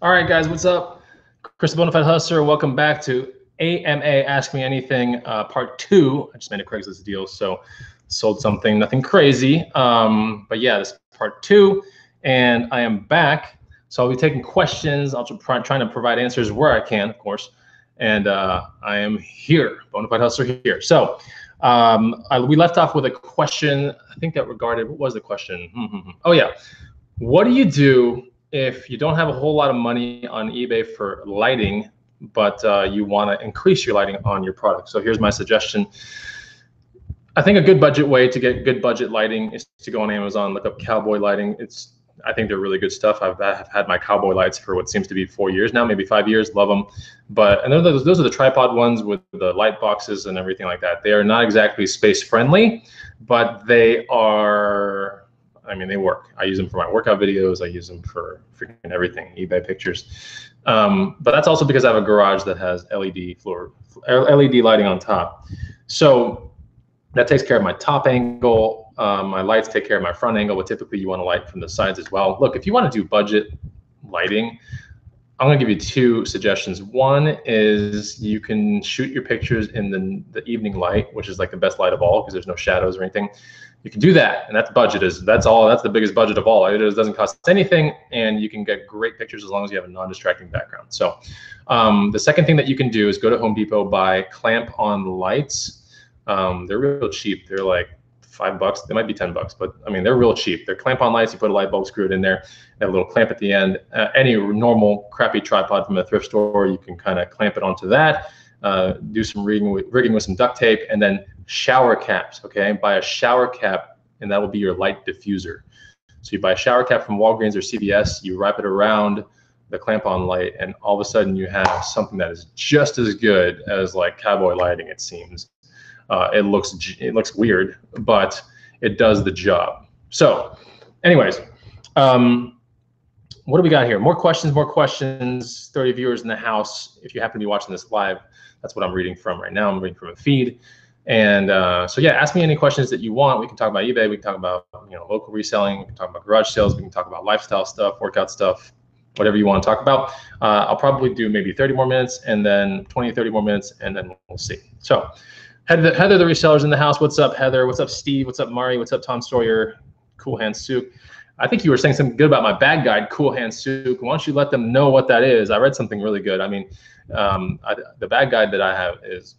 All right, guys, what's up? Chris the Bonafide Hustler. Welcome back to AMA Ask Me Anything Part 2. I just made a Craigslist deal, so sold something, nothing crazy. But yeah, this is Part 2, and I am back. So I'll be taking questions. I'll trying to provide answers where I can, of course. And I am here, Bonafide Hustler here. So we left off with a question. I think that regarded, what was the question? Oh yeah, what do you do if you don't have a whole lot of money on eBay for lighting, but you want to increase your lighting on your product? So here's my suggestion. I think a good budget way to get good budget lighting is to go on Amazon, look up cowboy lighting. I think they're really good stuff. I've had my cowboy lights for what seems to be 4 years now, maybe 5 years. Love them. And those are the tripod ones with the light boxes and everything like that. They are not exactly space friendly, but they are, I mean, they work. I use them for my workout videos. I use them for freaking everything, eBay pictures. But that's also because I have a garage that has LED lighting on top. So that takes care of my top angle. My lights take care of my front angle, but typically you want to light from the sides as well. Look, if you want to do budget lighting, I'm going to give you two suggestions. One is you can shoot your pictures in the evening light, which is like the best light of all because there's no shadows or anything. You can do that, and that's the biggest budget of all. It doesn't cost anything, and you can get great pictures as long as you have a non-distracting background. So the second thing that you can do is go to Home Depot, buy clamp-on lights. They're real cheap. They're like $5. They might be $10, but I mean, they're real cheap. They're clamp-on lights. You put a light bulb, screw it in there, and a little clamp at the end. Any normal crappy tripod from a thrift store, you can kind of clamp it onto that. Do some rigging with some duct tape, and then shower caps. Okay, buy a shower cap, and that will be your light diffuser. So you buy a shower cap from Walgreens or CVS, you wrap it around the clamp-on light, and all of a sudden you have something that is just as good as like cowboy lighting. It seems. It looks weird, but it does the job. So, anyways, what do we got here? More questions. 30 viewers in the house. If you happen to be watching this live, that's what I'm reading from right now. I'm reading from a feed. And so yeah, ask me any questions that you want. We can talk about eBay. We can talk about local reselling. We can talk about garage sales. We can talk about lifestyle stuff, workout stuff, whatever you want to talk about. I'll probably do maybe 30 more minutes, and then 20, 30 more minutes, and then we'll see. So Heather the reseller's in the house. What's up, Heather? What's up, Steve? What's up, Mari? What's up, Tom Sawyer? Cool Hand Souk. I think you were saying something good about my bad guide, Cool Hand Souk. Why don't you let them know what that is? I read something really good. I mean, the bad guide that I have is,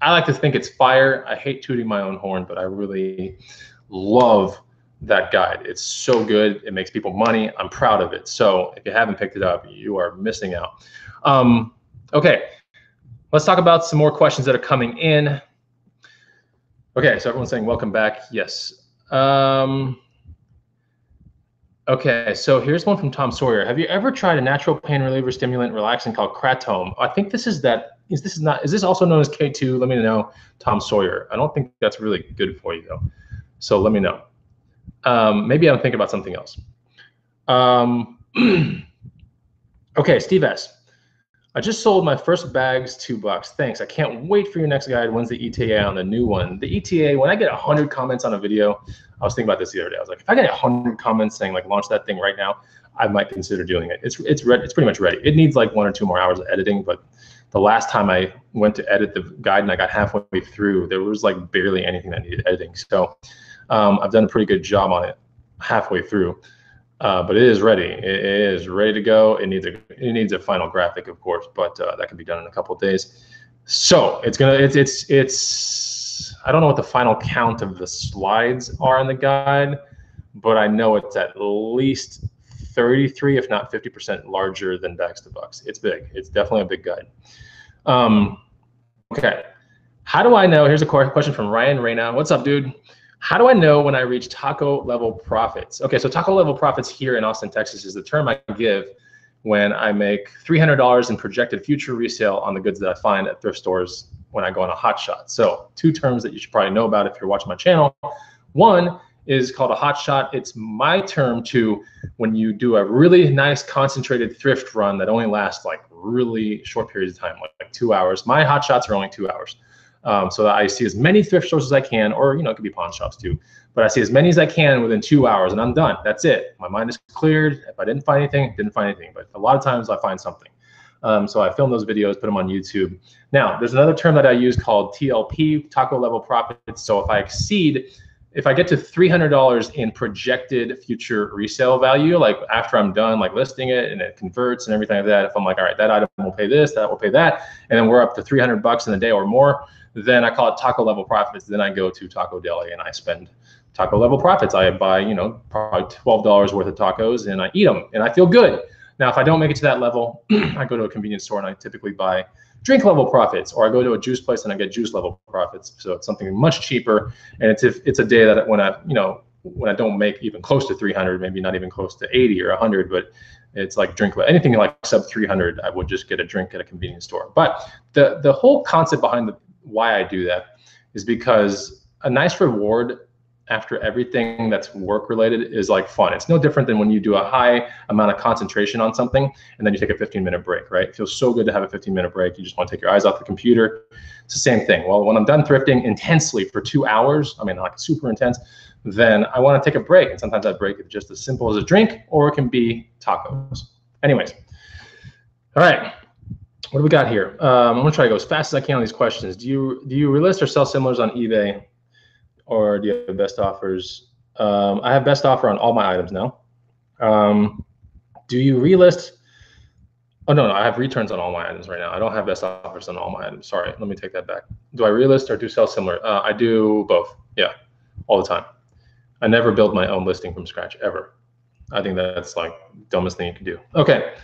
I like to think it's fire. I hate tooting my own horn, but I really love that guide. It's so good. It makes people money. I'm proud of it. So if you haven't picked it up, you are missing out. Okay, let's talk about some more questions that are coming in. Okay, so everyone's saying welcome back. Yes. Okay, so here's one from Tom Sawyer. Have you ever tried a natural pain reliever stimulant relaxing called Kratom? I think this is that. Is this also known as K2? Let me know, Tom Sawyer. I don't think that's really good for you though. So let me know. Maybe I'm thinking about something else. Okay, Steve S. I just sold my first bags, $2. Thanks. I can't wait for your next guide. When's the ETA on the new one? The ETA, when I get 100 comments on a video, I was thinking about this the other day. I was like, if I get 100 comments saying like launch that thing right now, I might consider doing it. It's pretty much ready. It needs like 1 or 2 more hours of editing, but the last time I went to edit the guide and I got halfway through, there was like barely anything that needed editing. So I've done a pretty good job on it halfway through. But it is ready. It is ready to go. It needs a final graphic, of course, but that can be done in a couple of days. So it's I don't know what the final count of the slides are in the guide, but I know it's at least 33, if not 50% larger than Bags to Bucks. It's big. It's definitely a big guide. Okay. How do I know? Here's a question from Ryan Reyna. What's up, dude? How do I know when I reach taco level profits? Okay, so taco level profits here in Austin, Texas is the term I give when I make $300 in projected future resale on the goods that I find at thrift stores when I go on a hot shot. So 2 terms that you should probably know about if you're watching my channel. One is called a hot shot. It's my term to when you do a really nice concentrated thrift run that only lasts like really short periods of time, like 2 hours. My hot shots are only 2 hours. So that I see as many thrift stores as I can, or it could be pawn shops too. but I see as many as I can within 2 hours and I'm done. That's it. My mind is cleared. If I didn't find anything, didn't find anything. But a lot of times I find something. So I film those videos, put them on YouTube. Now, there's another term that I use called TLP, taco level profits. So if I get to $300 in projected future resale value, like after I'm done like listing it and it converts and everything like that, if I'm like, all right, that item will pay this, that will pay that, and then we're up to $300 in a day or more, then I call it taco level profits. Then I go to Taco Deli and I spend taco level profits. I buy, probably $12 worth of tacos and I eat them and I feel good. Now, if I don't make it to that level, I go to a convenience store and I typically buy drink level profits, or I go to a juice place and I get juice level profits. So it's something much cheaper. And it's a day that when I don't make even close to 300, maybe not even close to 80 or 100, but it's like anything like sub 300, I would just get a drink at a convenience store. But the whole concept behind why I do that is because a nice reward after everything that's work related is like fun. It's no different than when you do a high amount of concentration on something and then you take a 15-minute break, right? It feels so good to have a 15-minute break. You just want to take your eyes off the computer. It's the same thing. Well, when I'm done thrifting intensely for 2 hours, I mean, like super intense, then I want to take a break. And sometimes that break is just as simple as a drink, or it can be tacos. Anyways, all right. What do we got here? I'm gonna try to go as fast as I can on these questions. Do you relist or sell similars on eBay? Or do you have best offers? I have best offer on all my items now. Do you relist? Oh, no, I have returns on all my items right now. I don't have best offers on all my items. Sorry, let me take that back. Do I relist or do sell similar? I do both, yeah, all the time. I never build my own listing from scratch, ever. I think that's like dumbest thing you can do. Okay,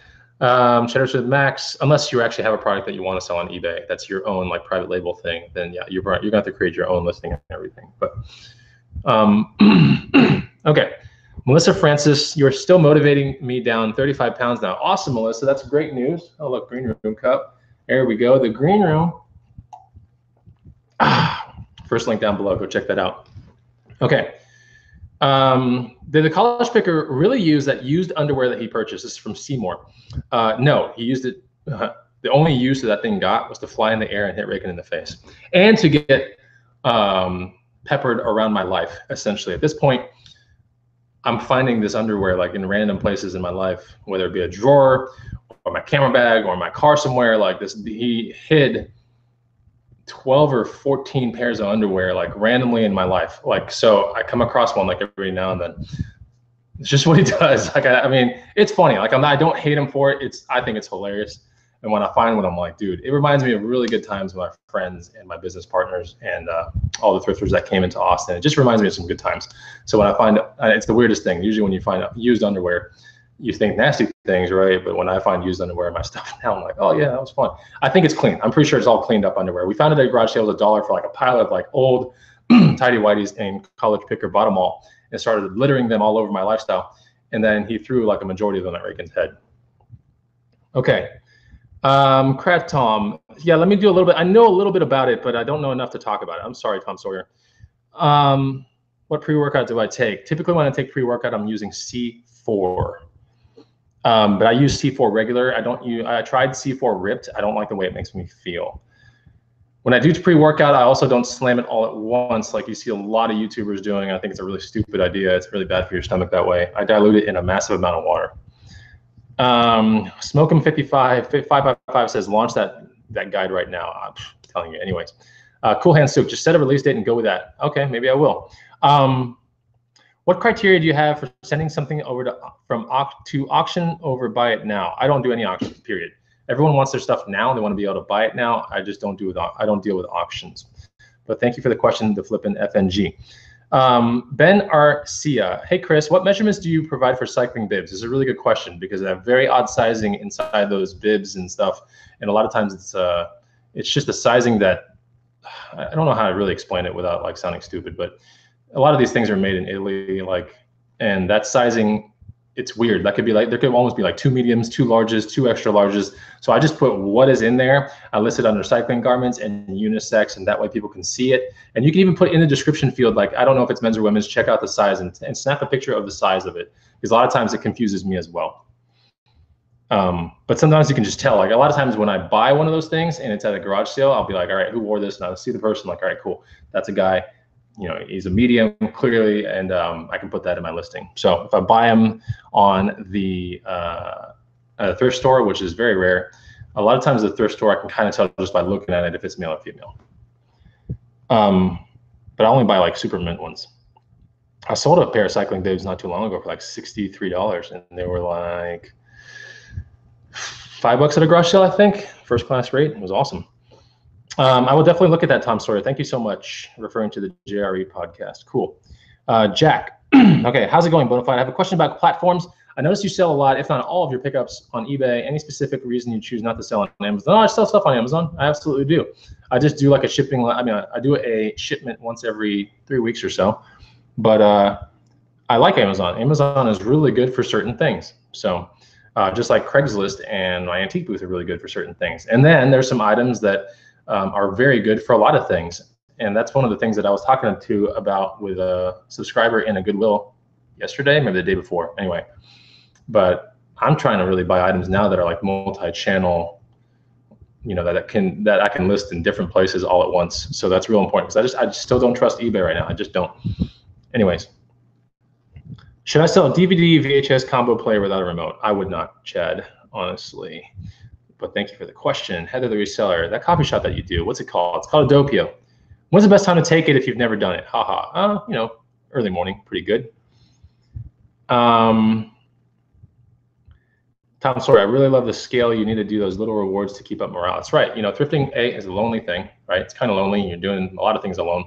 Cheddar to the max, unless you actually have a product that you want to sell on eBay, that's your own like private label thing, then yeah, you're going to have to create your own listing and everything. But okay, Melissa Francis, you're still motivating me down 35 pounds now. Awesome, Melissa, that's great news. Oh look, green room cup. There we go, the green room. First link down below, go check that out. Okay. Did the college picker really use that used underwear that he purchased? This is from Seymour. No, he used it. The only use that thing got was to fly in the air and hit Reagan in the face, and to get peppered around my life. Essentially, at this point, I'm finding this underwear like in random places in my life, whether it be a drawer or my camera bag or my car somewhere. Like this, he hid 12 or 14 pairs of underwear like randomly in my life. Like, so I come across one like every now and then. It's just what he does. Like, I mean, it's funny. Like, I don't hate him for it. I think it's hilarious. And when I find one, I'm like, dude, it reminds me of really good times with my friends and my business partners and all the thrifters that came into Austin. It just reminds me of some good times. So when I find, it's the weirdest thing. Usually when you find used underwear, you think nasty things, right? But when I find used underwear in my stuff now, I'm like, oh yeah, that was fun. I think it's clean. I'm pretty sure it's all cleaned up underwear. We found it at a garage sale, it was $1 for like a pile of like old tidy whities and college picker bottom all, and started littering them all over my lifestyle. And then he threw like a majority of them at Reagan's head. Okay. Craft Tom. Yeah, let me do a little bit. I know a little bit about it, but I don't know enough to talk about it. I'm sorry, Tom Sawyer. What pre-workout do I take? Typically when I take pre-workout, I'm using C4. But I use C4 regular. I tried C4 ripped. I don't like the way it makes me feel. When I do pre-workout, I also don't slam it all at once like you see a lot of YouTubers doing. I think it's a really stupid idea. It's really bad for your stomach that way. I dilute it in a massive amount of water. Smoke 'em 555 says launch that guide right now. I'm telling you, anyways. Cool Hand Soup, just set a release date and go with that. Okay, maybe I will. What criteria do you have for sending something over to auction over buy it now? I don't do any auctions, period. Everyone wants their stuff now. They want to be able to buy it now. I just don't I don't deal with auctions. But thank you for the question, the flippin' FNG. Ben Arcia, hey Chris, what measurements do you provide for cycling bibs? This is a really good question because they have very odd sizing inside those bibs and stuff. And a lot of times it's just the sizing that, I don't know how to really explain it without like sounding stupid, but a lot of these things are made in Italy, and that sizing, it's weird. That could be like, there could almost be like 2 mediums, 2 larges, 2 extra larges. So I just put what is in there. I list it under cycling garments and unisex, and that way people can see it. And you can even put in the description field, like, I don't know if it's men's or women's, check out the size and snap a picture of the size of it. Because a lot of times it confuses me as well. But sometimes you can just tell, like a lot of times when I buy one of those things and it's at a garage sale, I'll be like, all right, who wore this? And I'll see the person like, all right, cool. That's a guy. he's a medium clearly, and I can put that in my listing. So if I buy him on the thrift store, which is very rare, a lot of times the thrift store I can kind of tell just by looking at it if it's male or female. But I only buy like super mint ones. I sold a pair of cycling bibs not too long ago for like $63, and they were like $5 at a garage sale, I think. First class rate. It was awesome. I will definitely look at that, Tom Sawyer. Thank you so much, referring to the JRE podcast. Cool. Jack. Okay, how's it going, Bonafide? I have a question about platforms. I noticed you sell a lot, if not all of your pickups on eBay. Any specific reason you choose not to sell on Amazon? No, I sell stuff on Amazon. I absolutely do. I just do like a shipping. I mean, I do a shipment once every 3 weeks or so. But I like Amazon. Amazon is really good for certain things. So just like Craigslist and my antique booth are really good for certain things. And then there's some items that are very good for a lot of things. And that's one of the things that I was talking to about with a subscriber in a Goodwill yesterday, maybe the day before. Anyway. But I'm trying to really buy items now that are like multi-channel, that I can list in different places all at once. So that's real important because I just still don't trust eBay right now. I just don't. Anyways, should I sell a DVD VHS combo player without a remote? I would not, Chad, honestly. But thank you for the question. Heather the Reseller, that coffee shop that you do, what's it called? It's called a Doppio. When's the best time to take it if you've never done it? Haha. Early morning, pretty good. Tom Sawyer, I really love the scale. You need to do those little rewards to keep up morale. That's right. Thrifting, A, is a lonely thing, right? It's kind of lonely. You're doing a lot of things alone.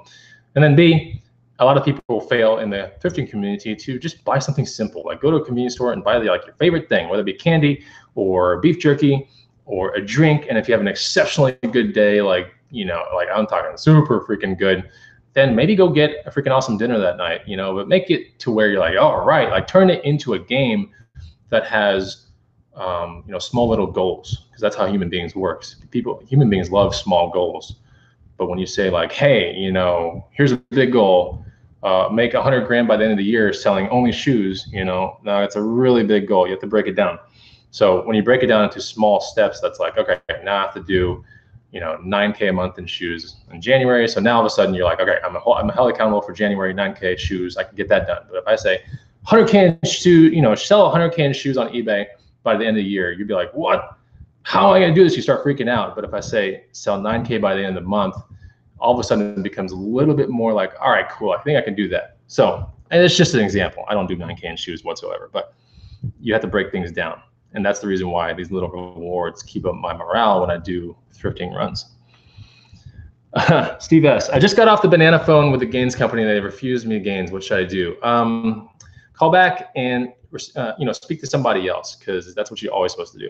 And then B, a lot of people fail in the thrifting community to just buy something simple, like go to a convenience store and buy your favorite thing, whether it be candy or beef jerky or a drink. And if you have an exceptionally good day, like I'm talking super freaking good, then maybe go get a freaking awesome dinner that night, but make it to where you're like, all right, like turn it into a game that has small little goals, because that's how human beings works. Human beings love small goals. But when you say like, hey, here's a big goal, make 100 grand by the end of the year selling only shoes, now it's a really big goal. You have to break it down. So when you break it down into small steps, that's like, okay, now I have to do, $9K a month in shoes in January. So now all of a sudden you're like, okay, I'm held accountable for January, 9K shoes. I can get that done. But if I say 100K in shoes, sell 100K in shoes on eBay by the end of the year, you'd be like, what? How am I going to do this? You start freaking out. But if I say sell 9K by the end of the month, all of a sudden it becomes a little bit more like, all right, cool, I think I can do that. So, and it's just an example. I don't do 9K in shoes whatsoever, but you have to break things down. And that's the reason why these little rewards keep up my morale when I do thrifting runs. Steve S. I just got off the banana phone with the Gaines company. They refused me Gaines. What should I do? Call back and speak to somebody else, because that's what you're always supposed to do.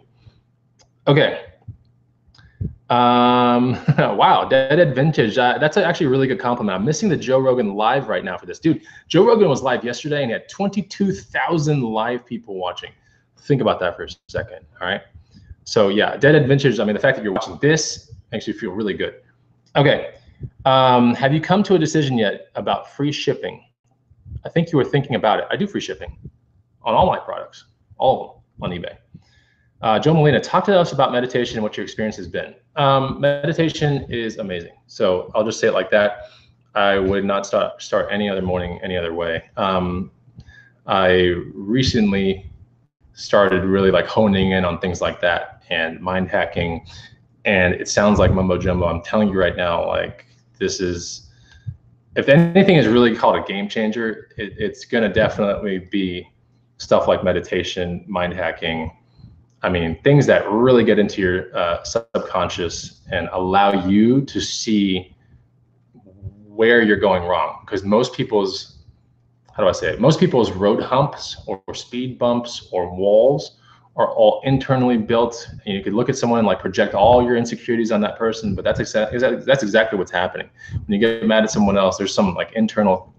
Okay. Wow, Dead Vintage. That's actually a really good compliment. I'm missing the Joe Rogan live right now for this. Dude, Joe Rogan was live yesterday and he had 22,000 live people watching. Think about that for a second, all right? So yeah, Dead Vintage, I mean, the fact that you're watching this makes you feel really good. Okay, have you come to a decision yet about free shipping? I think you were thinking about it. I do free shipping on all my products, all of them on eBay. Joe Molina, talk to us about meditation and what your experience has been. Meditation is amazing. So I'll just say it like that. I would not start any other morning any other way. I recently started really like honing in on things like that and mind hacking. And it sounds like mumbo jumbo. I'm telling you right now, like this is, if anything is really called a game changer, it's going to definitely be stuff like meditation, mind hacking. I mean, things that really get into your subconscious and allow you to see where you're going wrong. Because most people's, how do I say it? Most people's road humps or speed bumps or walls are all internally built. And you could look at someone and like project all your insecurities on that person, but that's exactly what's happening. When you get mad at someone else, there's some like internal,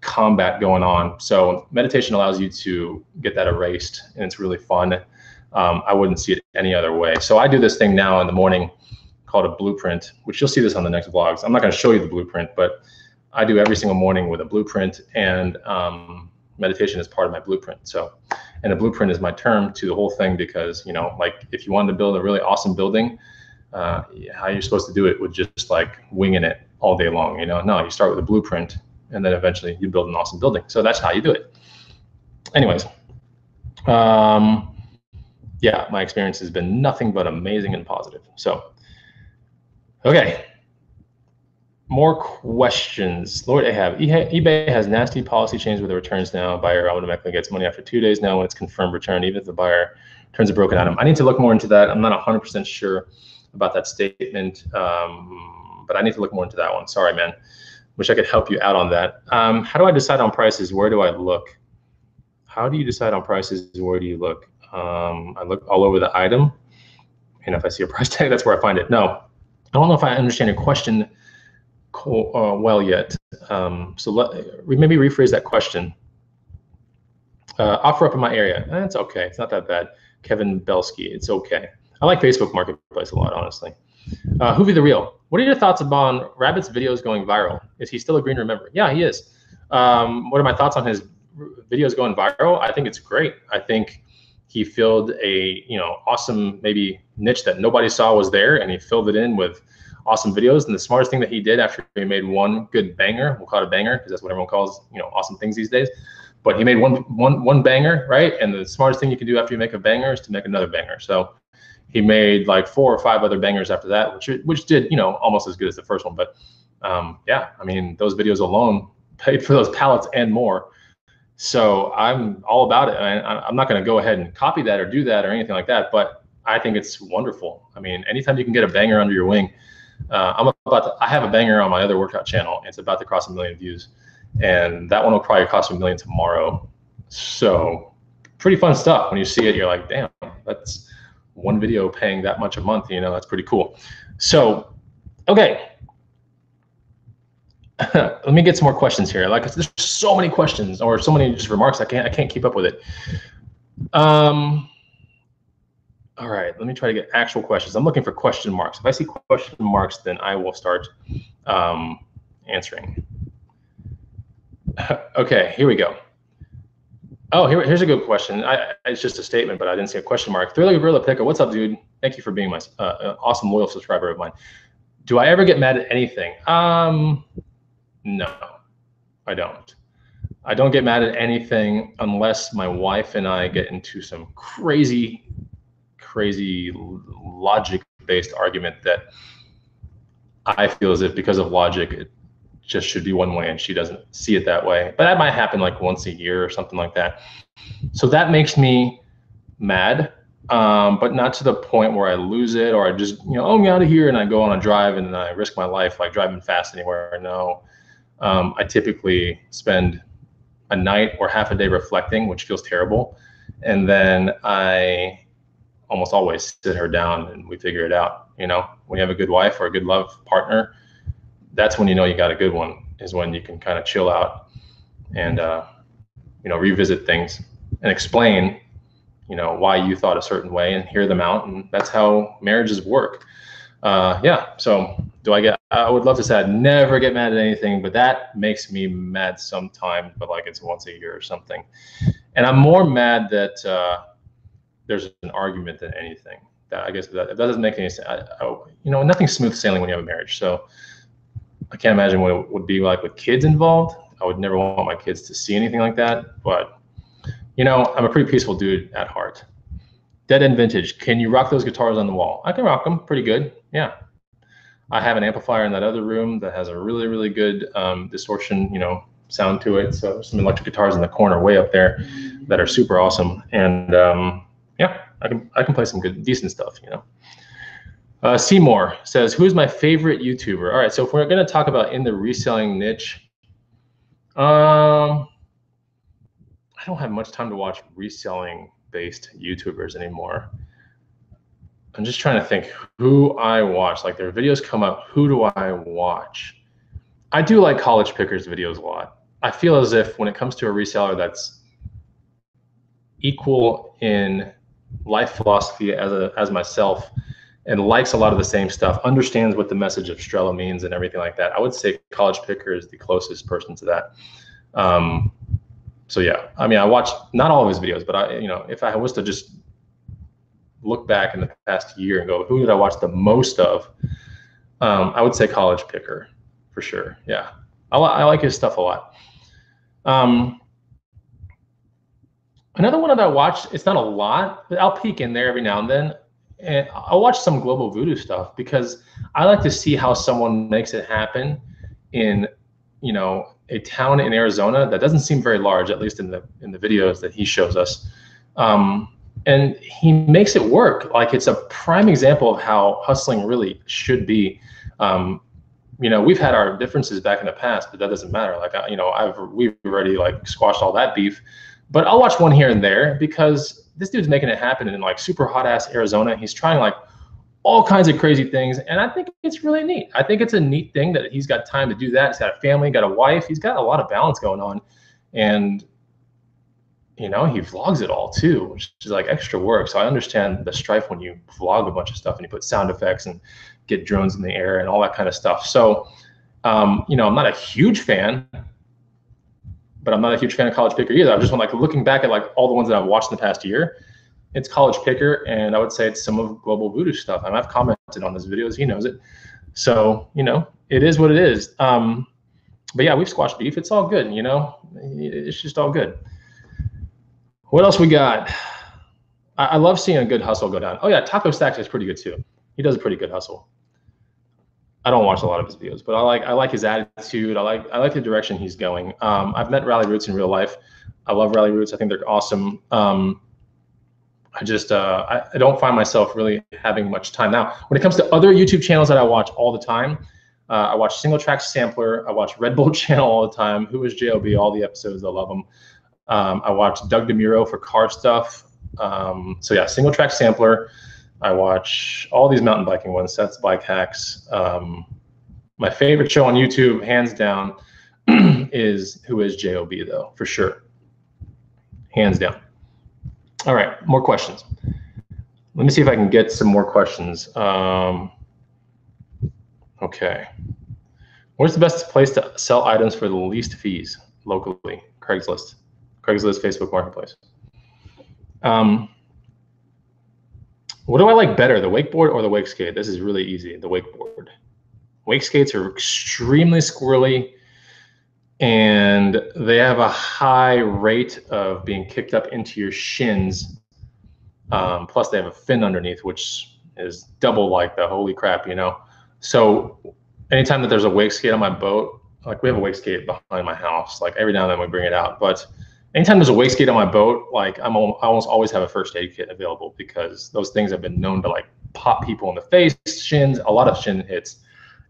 combat going on. So meditation allows you to get that erased, and it's really fun. I wouldn't see it any other way. So I do this thing now in the morning called a blueprint, which you'll see this on the next vlogs. I'm not going to show you the blueprint, but I do every single morning with a blueprint, and meditation is part of my blueprint. So, and a blueprint is my term to the whole thing, because, like if you wanted to build a really awesome building, how you're supposed to do it with just like winging it all day long. You know, no, you start with a blueprint and then eventually you build an awesome building. So that's how you do it. Anyways, yeah, my experience has been nothing but amazing and positive. So, okay. More questions. Lord Ahab, eBay has nasty policy change with the returns now. Buyer automatically gets money after 2 days now when it's confirmed return, even if the buyer turns a broken item. I need to look more into that. I'm not 100% sure about that statement, but I need to look more into that one. Sorry, man. Wish I could help you out on that. How do I decide on prices? Where do I look? How do you decide on prices? Where do you look? I look all over the item, and if I see a price tag, that's where I find it. No, I don't know if I understand your question well yet. So maybe rephrase that question. Offer up in my area. It's okay. It's not that bad. Kevin Belsky. It's okay. I like Facebook Marketplace a lot, honestly. Hoovy the Real. What are your thoughts on Rabbit's videos going viral? Is he still a green remember? Yeah, he is. What are my thoughts on his videos going viral? I think it's great. I think he filled a awesome maybe niche that nobody saw was there, and he filled it in with awesome videos. And the smartest thing that he did after he made one good banger, we'll call it a banger because that's what everyone calls awesome things these days. But he made one banger, right? And the smartest thing you can do after you make a banger is to make another banger. So he made like 4 or 5 other bangers after that, which did almost as good as the first one. But yeah, I mean, those videos alone paid for those pallets and more. So I'm all about it. I'm not going to go ahead and copy that or do that or anything like that, but I think it's wonderful. I mean, anytime you can get a banger under your wing. I have a banger on my other workout channel. It's about to cross 1 million views, and that one will probably cost 1 million tomorrow. So pretty fun stuff. When you see it, you're like, damn, that's one video paying that much a month. That's pretty cool. So, okay. Let me get some more questions here. Like, there's so many questions or so many just remarks. I can't keep up with it. All right, let me try to get actual questions. I'm looking for question marks. If I see question marks, then I will start answering. Okay, here we go. Oh, here's a good question. It's just a statement, but I didn't see a question mark. Thriller Gorilla Picker, what's up, dude? Thank you for being my awesome loyal subscriber of mine. Do I ever get mad at anything? No, I don't. I don't get mad at anything unless my wife and I get into some crazy logic-based argument that I feel as if because of logic, it just should be one way and she doesn't see it that way. But that might happen like once a year or something like that. So that makes me mad, but not to the point where I lose it or I just, oh, I'm out of here and I go on a drive and I risk my life like driving fast anywhere. No, I typically spend a night or half a day reflecting, which feels terrible. And then I almost always sit her down and we figure it out. When you have a good wife or a good love partner, that's when you got a good one, is when you can kind of chill out and revisit things and explain why you thought a certain way and hear them out. And that's how marriages work. Yeah, so I would love to say I'd never get mad at anything, but that makes me mad sometimes, but like it's once a year or something. And I'm more mad that there's an argument than anything. That I guess that doesn't make any sense. Nothing's smooth sailing when you have a marriage. So I can't imagine what it would be like with kids involved. I would never want my kids to see anything like that. But I'm a pretty peaceful dude at heart. Dead End Vintage. Can you rock those guitars on the wall? I can rock them pretty good. Yeah. I have an amplifier in that other room that has a really, really good distortion, sound to it. So there's some electric guitars in the corner way up there that are super awesome. And yeah, I can play some decent stuff, Seymour says, who's my favorite YouTuber? All right, so if we're going to talk about in the reselling niche, I don't have much time to watch reselling-based YouTubers anymore. I'm just trying to think who I watch. Like their videos come up, who do I watch? I do like College Pickers videos a lot. I feel as if when it comes to a reseller that's equal in life philosophy as myself and likes a lot of the same stuff, understands what the message of Strela means and everything like that, I would say College Picker is the closest person to that. So yeah, I mean, I watch not all of his videos, but if I was to just look back in the past year and go, who did I watch the most of? I would say College Picker. for sure. Yeah, I like his stuff a lot. Another one that I watch, it's not a lot, but I'll peek in there every now and then. And I'll watch some Global Voodoo stuff because I like to see how someone makes it happen in, you know, a town in Arizona that doesn't seem very large, at least in the videos that he shows us. And he makes it work. Like, it's a prime example of how hustling really should be. You know, we've had our differences back in the past, but that doesn't matter. Like, you know, we've already like squashed all that beef. But I'll watch one here and there because this dude's making it happen in like super hot ass Arizona. He's trying like all kinds of crazy things, and I think it's really neat. I think it's a neat thing that he's got time to do that. He's got a family, got a wife. He's got a lot of balance going on, and you know, he vlogs it all too, which is like extra work. So I understand the strife when you vlog a bunch of stuff and you put sound effects and get drones in the air and all that kind of stuff. So, you know, I'm not a huge fan, but I'm not a huge fan of College Picker either. I just want, like, looking back at like all the ones that I've watched in the past year, it's College Picker, and I would say it's some of Global Voodoo stuff. And I've commented on his videos, he knows it. So, you know, it is what it is. But yeah, we've squashed beef. It's all good, you know, it's just all good. What else we got? I love seeing a good hustle go down. Oh yeah, Taco Stacks is pretty good too. He does a pretty good hustle. I don't watch a lot of his videos, but I like his attitude. I like the direction he's going. I've met Rally Roots in real life. I love Rally Roots. I think they're awesome. I just I don't find myself really having much time now. When it comes to other YouTube channels that I watch all the time, I watch Single Track Sampler. I watch Red Bull Channel all the time. Who is JOB? All the episodes, I love them. I watch Doug DeMuro for car stuff. So yeah, Single Track Sampler. I watch all these mountain biking ones, Seth's Bike Hacks. My favorite show on YouTube, hands down, is Who is JOB though, for sure. Hands down. All right, more questions. Let me see if I can get some more questions. Okay. Where's the best place to sell items for the least fees locally? Craigslist, Facebook Marketplace. What do I like better, the wakeboard or the wake skate? This is really easy, the wakeboard. Wake skates are extremely squirrely, and they have a high rate of being kicked up into your shins. Plus they have a fin underneath, which is double like the holy crap, you know? So anytime that there's a wake skate on my boat, like we have a wake skate behind my house, like every now and then we bring it out, but anytime there's a wake skate on my boat, like I almost always have a first aid kit available because those things have been known to like pop people in the face, shins, a lot of shin hits.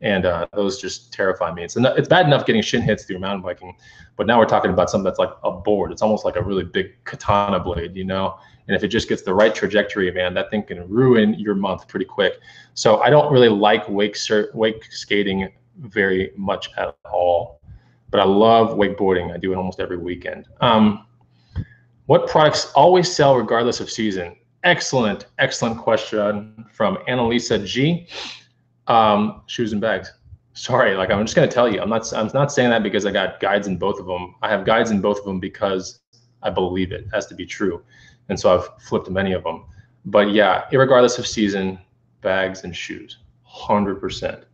And those just terrify me. It's bad enough getting shin hits through mountain biking, but now we're talking about something that's like a board. It's almost like a really big katana blade, you know? And if it just gets the right trajectory, man, that thing can ruin your month pretty quick. So I don't really like wake skating very much at all, but I love wakeboarding. I do it almost every weekend. What products always sell regardless of season? Excellent question from Annalisa G. Shoes and bags. Sorry, like I'm just gonna tell you, I'm not saying that because I got guides in both of them. I have guides in both of them because I believe it has to be true, and so I've flipped many of them. But yeah, irregardless of season, bags and shoes, 100%.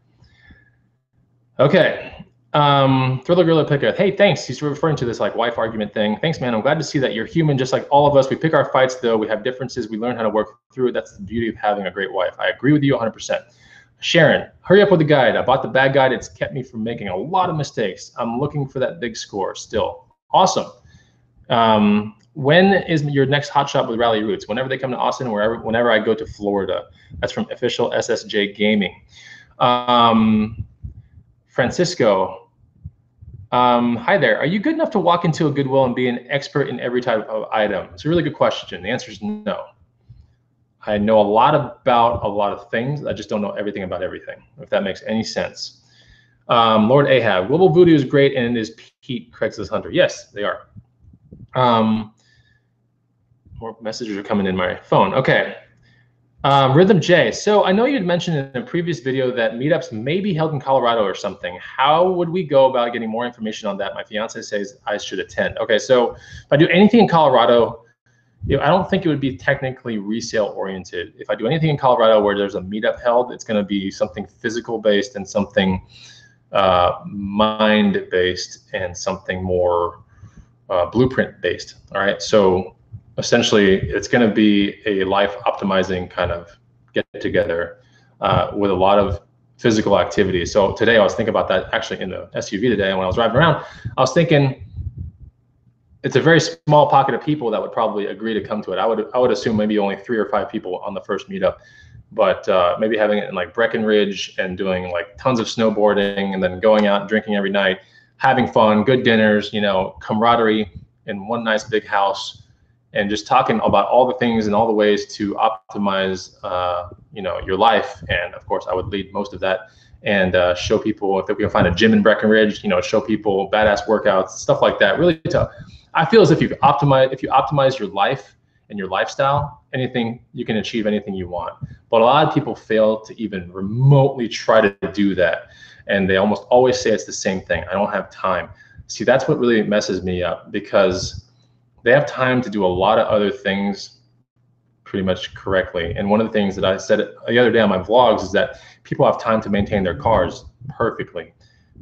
Okay, Thriller Gorilla Picker. Hey, thanks. He's referring to this like wife argument thing. Thanks, man. I'm glad to see that you're human, just like all of us. We pick our fights, though. We have differences. We learn how to work through it. That's the beauty of having a great wife. I agree with you 100%. Sharon, hurry up with the guide. I bought the bad guide. It's kept me from making a lot of mistakes. I'm looking for that big score still. Awesome. When is your next hot shot with Rally Roots? Whenever they come to Austin, whenever I go to Florida. That's from Official SSJ Gaming. Francisco, hi there. Are you good enough to walk into a Goodwill and be an expert in every type of item? It's a really good question. The answer is no. I know a lot about a lot of things. I just don't know everything about everything, if that makes any sense. Lord Ahab, Global Voodoo is great, and is Pete Craigslist Hunter? Yes, they are. More messages are coming in my phone. Okay. Rhythm J. So I know you had mentioned in a previous video that meetups may be held in Colorado or something. How would we go about getting more information on that? My fiance says I should attend. Okay, so if I do anything in Colorado, I don't think it would be technically resale oriented. If I do anything in Colorado where there's a meetup held, it's going to be something physical based and something mind-based and something more blueprint-based. All right, so essentially, it's going to be a life-optimizing kind of get-together with a lot of physical activity. So today, I was thinking about that actually in the SUV today, and when I was driving around, I was thinking it's a very small pocket of people that would probably agree to come to it. I would assume maybe only 3 or 5 people on the first meetup, but maybe having it in like Breckenridge and doing like tons of snowboarding and then going out and drinking every night, having fun, good dinners, you know, camaraderie in one nice big house, and just talking about all the things and all the ways to optimize, you know, your life. And of course, I would lead most of that and show people if we can find a gym in Breckenridge, you know, show people badass workouts, stuff like that. Really tough. I feel as if you optimize your life and your lifestyle, anything you can achieve anything you want. But a lot of people fail to even remotely try to do that, and they almost always say it's the same thing. I don't have time. See, that's what really messes me up, because they have time to do a lot of other things pretty much correctly. And one of the things that I said the other day on my vlogs is that people have time to maintain their cars perfectly.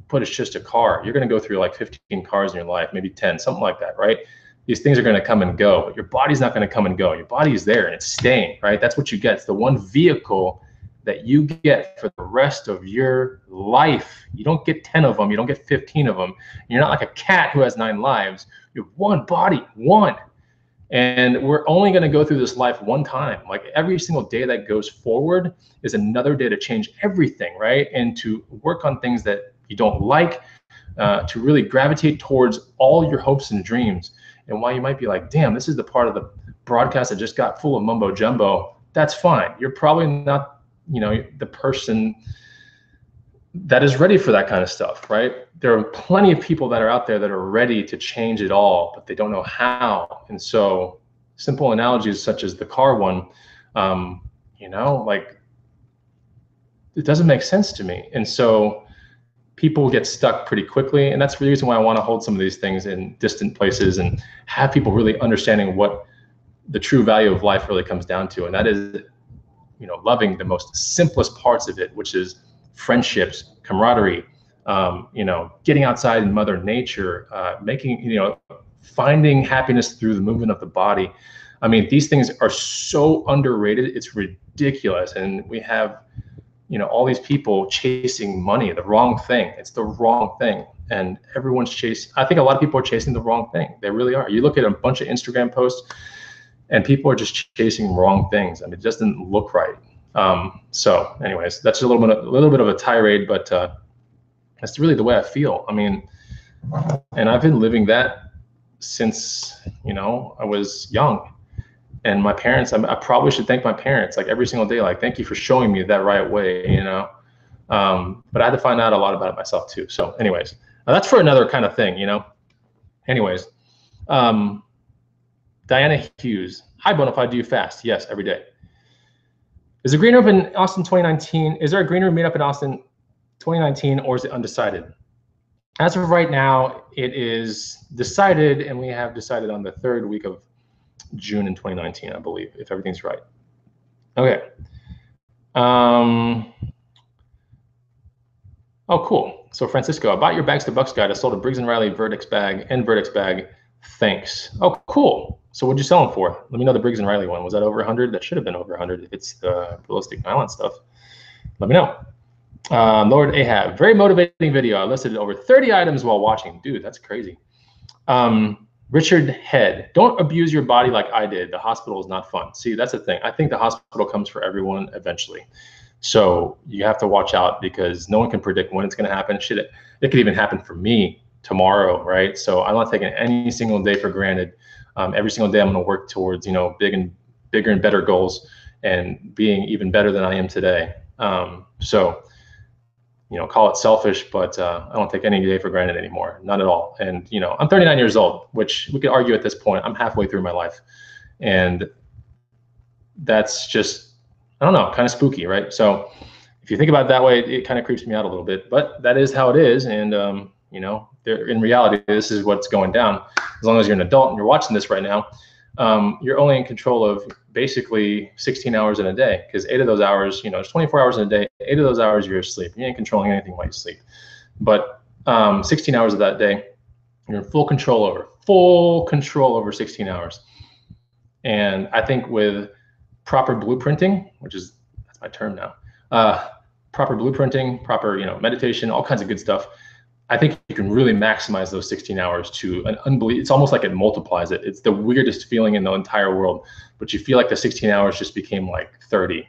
But it's just a car. You're going to go through like 15 cars in your life, maybe 10, something like that, right? These things are going to come and go, but your body's not going to come and go. Your body is there and it's staying, right? That's what you get. It's the one vehicle that you get for the rest of your life. You don't get 10 of them. You don't get 15 of them. You're not like a cat who has 9 lives. You have one body, one. And we're only going to go through this life one time. Like every single day that goes forward is another day to change everything, right? And to work on things that you don't like, to really gravitate towards all your hopes and dreams. And while you might be like, damn, this is the part of the broadcast that just got full of mumbo jumbo, that's fine. You're probably not, you know, the person that is ready for that kind of stuff, right? There are plenty of people that are out there that are ready to change it all, but they don't know how. And so simple analogies such as the car one, you know, like it doesn't make sense to me. And so people get stuck pretty quickly. And that's the reason why I want to hold some of these things in distant places and have people really understanding what the true value of life really comes down to. And that is, you know, loving the most simplest parts of it, which is friendships, camaraderie, you know, getting outside in Mother Nature, making, you know, finding happiness through the movement of the body. I mean, these things are so underrated. It's ridiculous. And we have, you know, all these people chasing money, the wrong thing. It's the wrong thing. And everyone's chasing, I think a lot of people are chasing the wrong thing. They really are. You look at a bunch of Instagram posts and people are just chasing wrong things. I mean, it just doesn't look right. So anyways, that's a little bit of a tirade, but that's really the way I feel. I mean, and I've been living that since, you know, I was young. And my parents, I probably should thank my parents like every single day. Like, thank you for showing me that right way, you know. But I had to find out a lot about it myself too. So anyways, that's for another kind of thing, you know. Anyways, Diana Hughes. Hi, Bonafide, do you fast? Yes, every day. Is the green room in Austin 2019? Is there a green room meetup in Austin 2019, or is it undecided? As of right now, it is decided, and we have decided on the 3rd week of June in 2019, I believe, if everything's right. Okay. Oh, cool. So Francisco, I bought your Bags to Bucks guide. I sold a Briggs & Riley Vertex bag and Vertex bag. Thanks. Oh, cool. So what'd you sell them for? Let me know the Briggs & Riley one. Was that over 100? That should have been over 100 if it's the ballistic nylon stuff. Let me know. Lord Ahab, very motivating video. I listed over 30 items while watching. Dude, that's crazy. Richard Head, don't abuse your body like I did. The hospital is not fun. See, that's the thing. I think the hospital comes for everyone eventually. So you have to watch out because no one can predict when it's going to happen. Shit, it could even happen for me tomorrow, right? So I'm not taking any single day for granted. Every single day I'm going to work towards, you know, bigger and better goals and being even better than I am today. So, you know, call it selfish, but I don't take any day for granted anymore, not at all. And, you know, I'm 39 years old, which we could argue at this point, I'm halfway through my life. And that's just, I don't know, kind of spooky, right? So if you think about it that way, it kind of creeps me out a little bit, but that is how it is. And, you know, in reality, this is what's going down. As long as you're an adult and you're watching this right now, you're only in control of basically 16 hours in a day, because 8 of those hours, you know, there's 24 hours in a day, 8 of those hours you're asleep. You ain't controlling anything while you sleep. But 16 hours of that day, you're in full control over 16 hours. And I think with proper blueprinting, that's my term now, proper blueprinting, proper meditation, all kinds of good stuff, I think you can really maximize those 16 hours to an unbelievable. It's almost like it multiplies it. It's the weirdest feeling in the entire world, but you feel like the 16 hours just became like 30.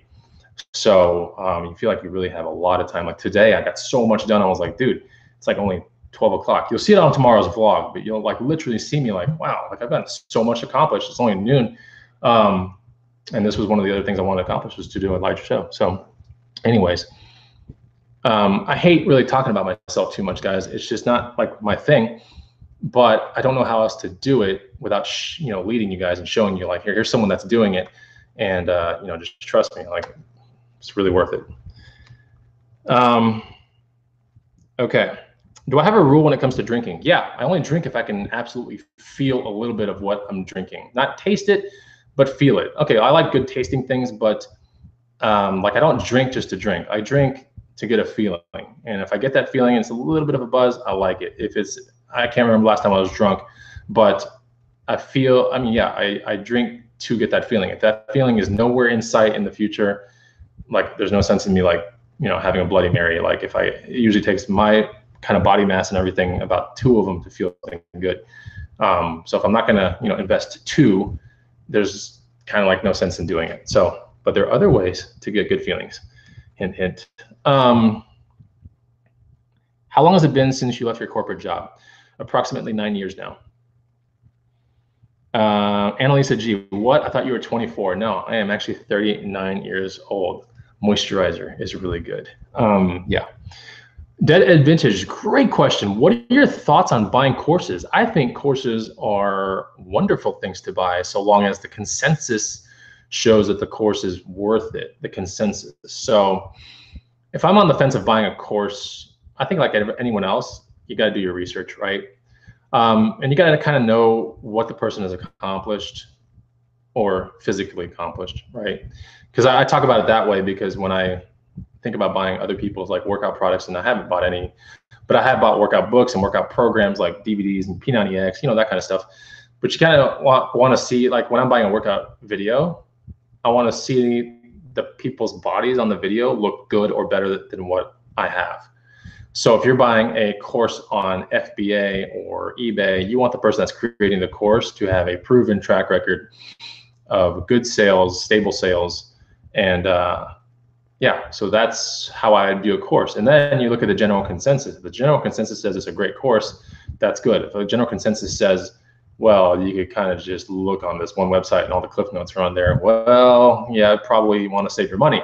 So you feel like you really have a lot of time. Like today, I got so much done. I was like, dude, it's like only 12 o'clock. You'll see it on tomorrow's vlog, but you'll like literally see me like, wow, like I've gotten so much accomplished. It's only noon. And this was one of the other things I wanted to accomplish, was to do a live show. So anyways, I hate really talking about myself too much, guys. It's just not like my thing, but I don't know how else to do it without, leading you guys and showing you like, here's someone that's doing it. And, just trust me, like it's really worth it. Okay. Do I have a rule when it comes to drinking? Yeah, I only drink if I can absolutely feel a little bit of what I'm drinking, not taste it, but feel it. Okay. I like good tasting things, but like I don't drink just to drink. I drink to get a feeling. And if I get that feeling and it's a little bit of a buzz, I like it. I can't remember last time I was drunk, but I drink to get that feeling. If that feeling is nowhere in sight in the future, like there's no sense in me like, having a Bloody Mary. Like it usually takes my kind of body mass and everything, about 2 of them to feel good. So if I'm not gonna, invest 2, there's kind of like no sense in doing it. So, but there are other ways to get good feelings. Hint, hint. How long has it been since you left your corporate job? Approximately 9 years now. Annalisa G, what? I thought you were 24. No, I am actually 39 years old. Moisturizer is really good. Yeah. Dead Ed Vintage, great question. What are your thoughts on buying courses? I think courses are wonderful things to buy, so long as the consensus shows that the course is worth it, the consensus. So if I'm on the fence of buying a course, I think like anyone else, you got to do your research, right? And you got to kind of know what the person has accomplished or physically accomplished, right? Because I talk about it that way, because when I think about buying other people's like workout products, and I haven't bought any, but I have bought workout books and workout programs like DVDs and P90X, that kind of stuff. But you kind of want to see, like when I'm buying a workout video, I want to see the people's bodies on the video look good or better than what I have. So if you're buying a course on FBA or eBay, you want the person that's creating the course to have a proven track record of good sales, stable sales. And yeah, so that's how I view a course. And then you look at the general consensus. If the general consensus says it's a great course, that's good. If the general consensus says, well, you could kind of just look on this one website and all the cliff notes are on there, well, yeah, probably want to save your money.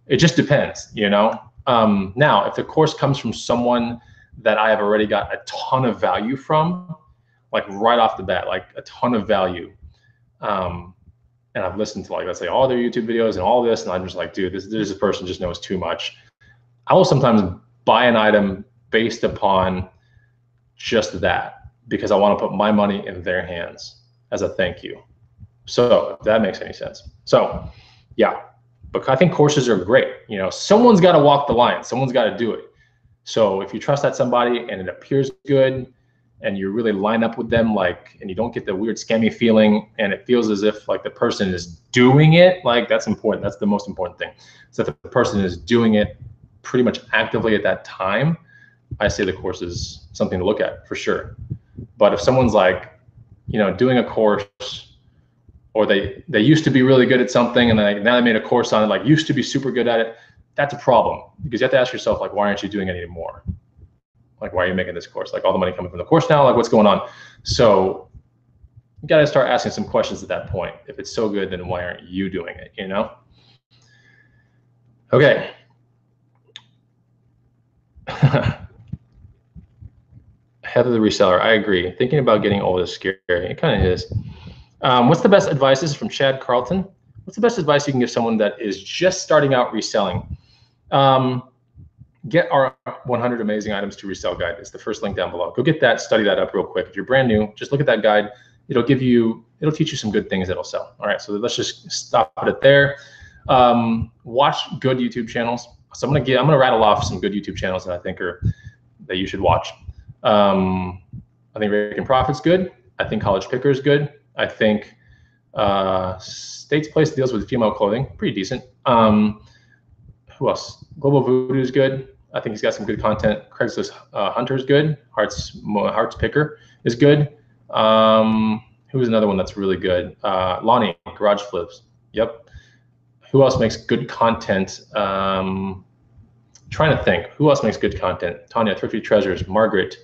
It just depends, Now, if the course comes from someone that I have already got a ton of value from, like right off the bat, like a ton of value, and I've listened to, like, let's say, all their YouTube videos and all this, and I'm just like, dude, this person just knows too much. I will sometimes buy an item based upon just that, because I want to put my money in their hands as a thank you. So if that makes any sense. So yeah, but I think courses are great. Someone's got to walk the line. Someone's got to do it. So if you trust that somebody and it appears good and you really line up with them, like, and you don't get the weird scammy feeling and it feels as if like the person is doing it, like that's important. That's the most important thing. So if the person is doing it pretty much actively at that time, I say the course is something to look at for sure. But if someone's like, doing a course, or they used to be really good at something and now they made a course on it, like used to be super good at it, that's a problem, because you have to ask yourself, like, why aren't you doing it anymore? Like, why are you making this course? Like, all the money coming from the course now, like what's going on? So you got to start asking some questions at that point. If it's so good, then why aren't you doing it, Okay. Heather the reseller, I agree. Thinking about getting old is scary. It kind of is. What's the best advice? This is from Chad Carlton. What's the best advice you can give someone that is just starting out reselling? Get our 100 amazing items to resell guide. It's the first link down below. Go get that, study that up real quick. If you're brand new, just look at that guide. It'll teach you some good things that'll sell. All right, so let's just stop it there. Watch good YouTube channels. So I'm gonna rattle off some good YouTube channels that I think are that you should watch. I think Making Profit's good. I think College Picker is good. I think State's Place deals with female clothing, pretty decent. Who else? Global Voodoo is good. I think he's got some good content. Craigslist Hunter is good. Hearts Picker is good. Who's another one that's really good? Lonnie, Garage Flips. Yep. Who else makes good content? Trying to think. Who else makes good content? Tanya, Thrifty Treasures. Margaret,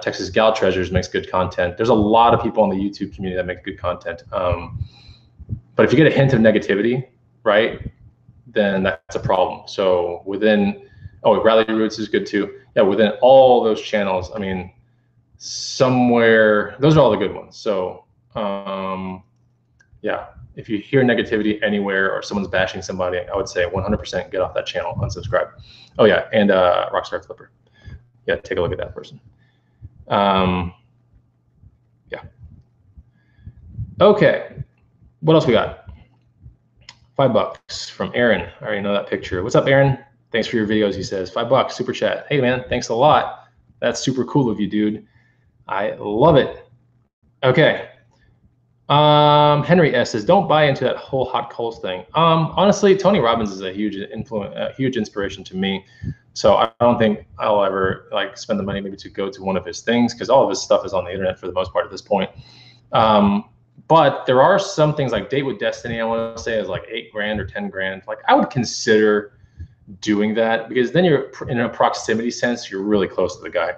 Texas Gal Treasures makes good content. There's a lot of people in the YouTube community that make good content. But if you get a hint of negativity, right, then that's a problem. So within, Rally Roots is good too. Yeah, within all those channels, I mean, somewhere, those are all the good ones. So yeah, if you hear negativity anywhere or someone's bashing somebody, I would say 100% get off that channel, unsubscribe. Oh yeah, and Rockstar Flipper. Yeah, take a look at that person. Yeah. Okay, what else we got? $5 from Aaron. I already know that picture. What's up, Aaron? Thanks for your videos, he says. $5, super chat. Hey man, thanks a lot. That's super cool of you, dude. I love it. Okay. Henry S says, don't buy into that whole hot coals thing. Honestly, Tony Robbins is a huge influence, a huge inspiration to me. So I don't think I'll ever like spend the money maybe to go to one of his things, because all of his stuff is on the internet for the most part at this point. But there are some things like Date with Destiny, I want to say is like $8 or 10 grand. Like I would consider doing that, because then you're in a proximity sense, you're really close to the guy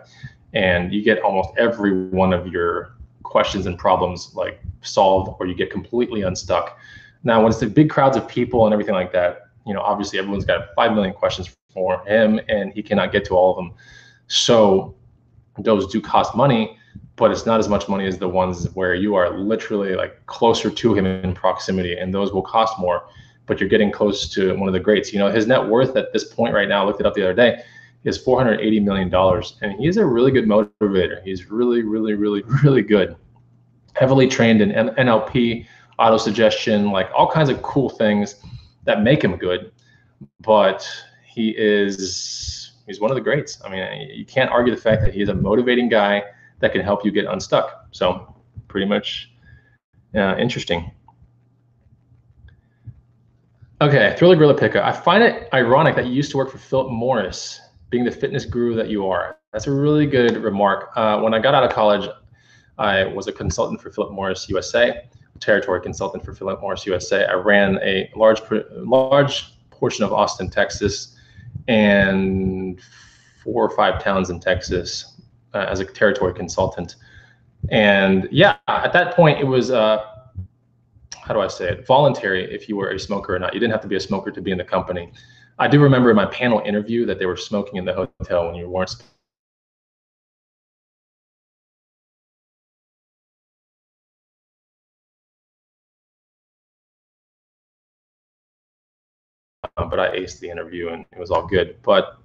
and you get almost every one of your questions and problems like solved, or you get completely unstuck. Now, when it's the big crowds of people and everything like that, you know, obviously everyone's got 5 million questions for him and he cannot get to all of them. So those do cost money, but it's not as much money as the ones where you are literally like closer to him in proximity, and those will cost more, but you're getting close to one of the greats. You know, his net worth at this point right now, I looked it up the other day, is $480 million. And he's a really good motivator. He's really, really, really, really good. Heavily trained in NLP, auto suggestion, like all kinds of cool things that make him good. But he's one of the greats. I mean, you can't argue the fact that he's a motivating guy that can help you get unstuck. So pretty much interesting. Okay, Thriller Gorilla Pickup. I find it ironic that you used to work for Philip Morris, being the fitness guru that you are. That's a really good remark. When I got out of college, I was a consultant for Philip Morris USA, territory consultant for Philip Morris USA. I ran a large portion of Austin, Texas, and 4 or 5 towns in Texas as a territory consultant. And yeah, at that point, it was, how do I say it, voluntary if you were a smoker or not. You didn't have to be a smoker to be in the company. I do remember in my panel interview that they were smoking in the hotel when you weren't. But I aced the interview and it was all good. But,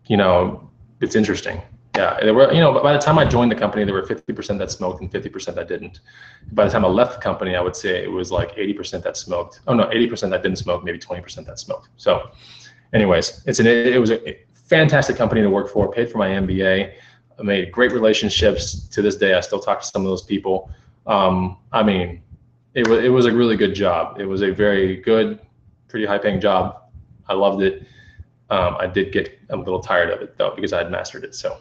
you know, it's interesting. Yeah, there were, you know, by the time I joined the company, there were 50% that smoked and 50% that didn't. By the time I left the company, I would say it was like 80% that smoked. Oh no, 80% that didn't smoke, maybe 20% that smoked. So anyways, it was a fantastic company to work for, paid for my MBA. I made great relationships. To this day, I still talk to some of those people. I mean, it was a really good job. It was a very good, pretty high paying job. I loved it. I did get a little tired of it though, because I had mastered it. So,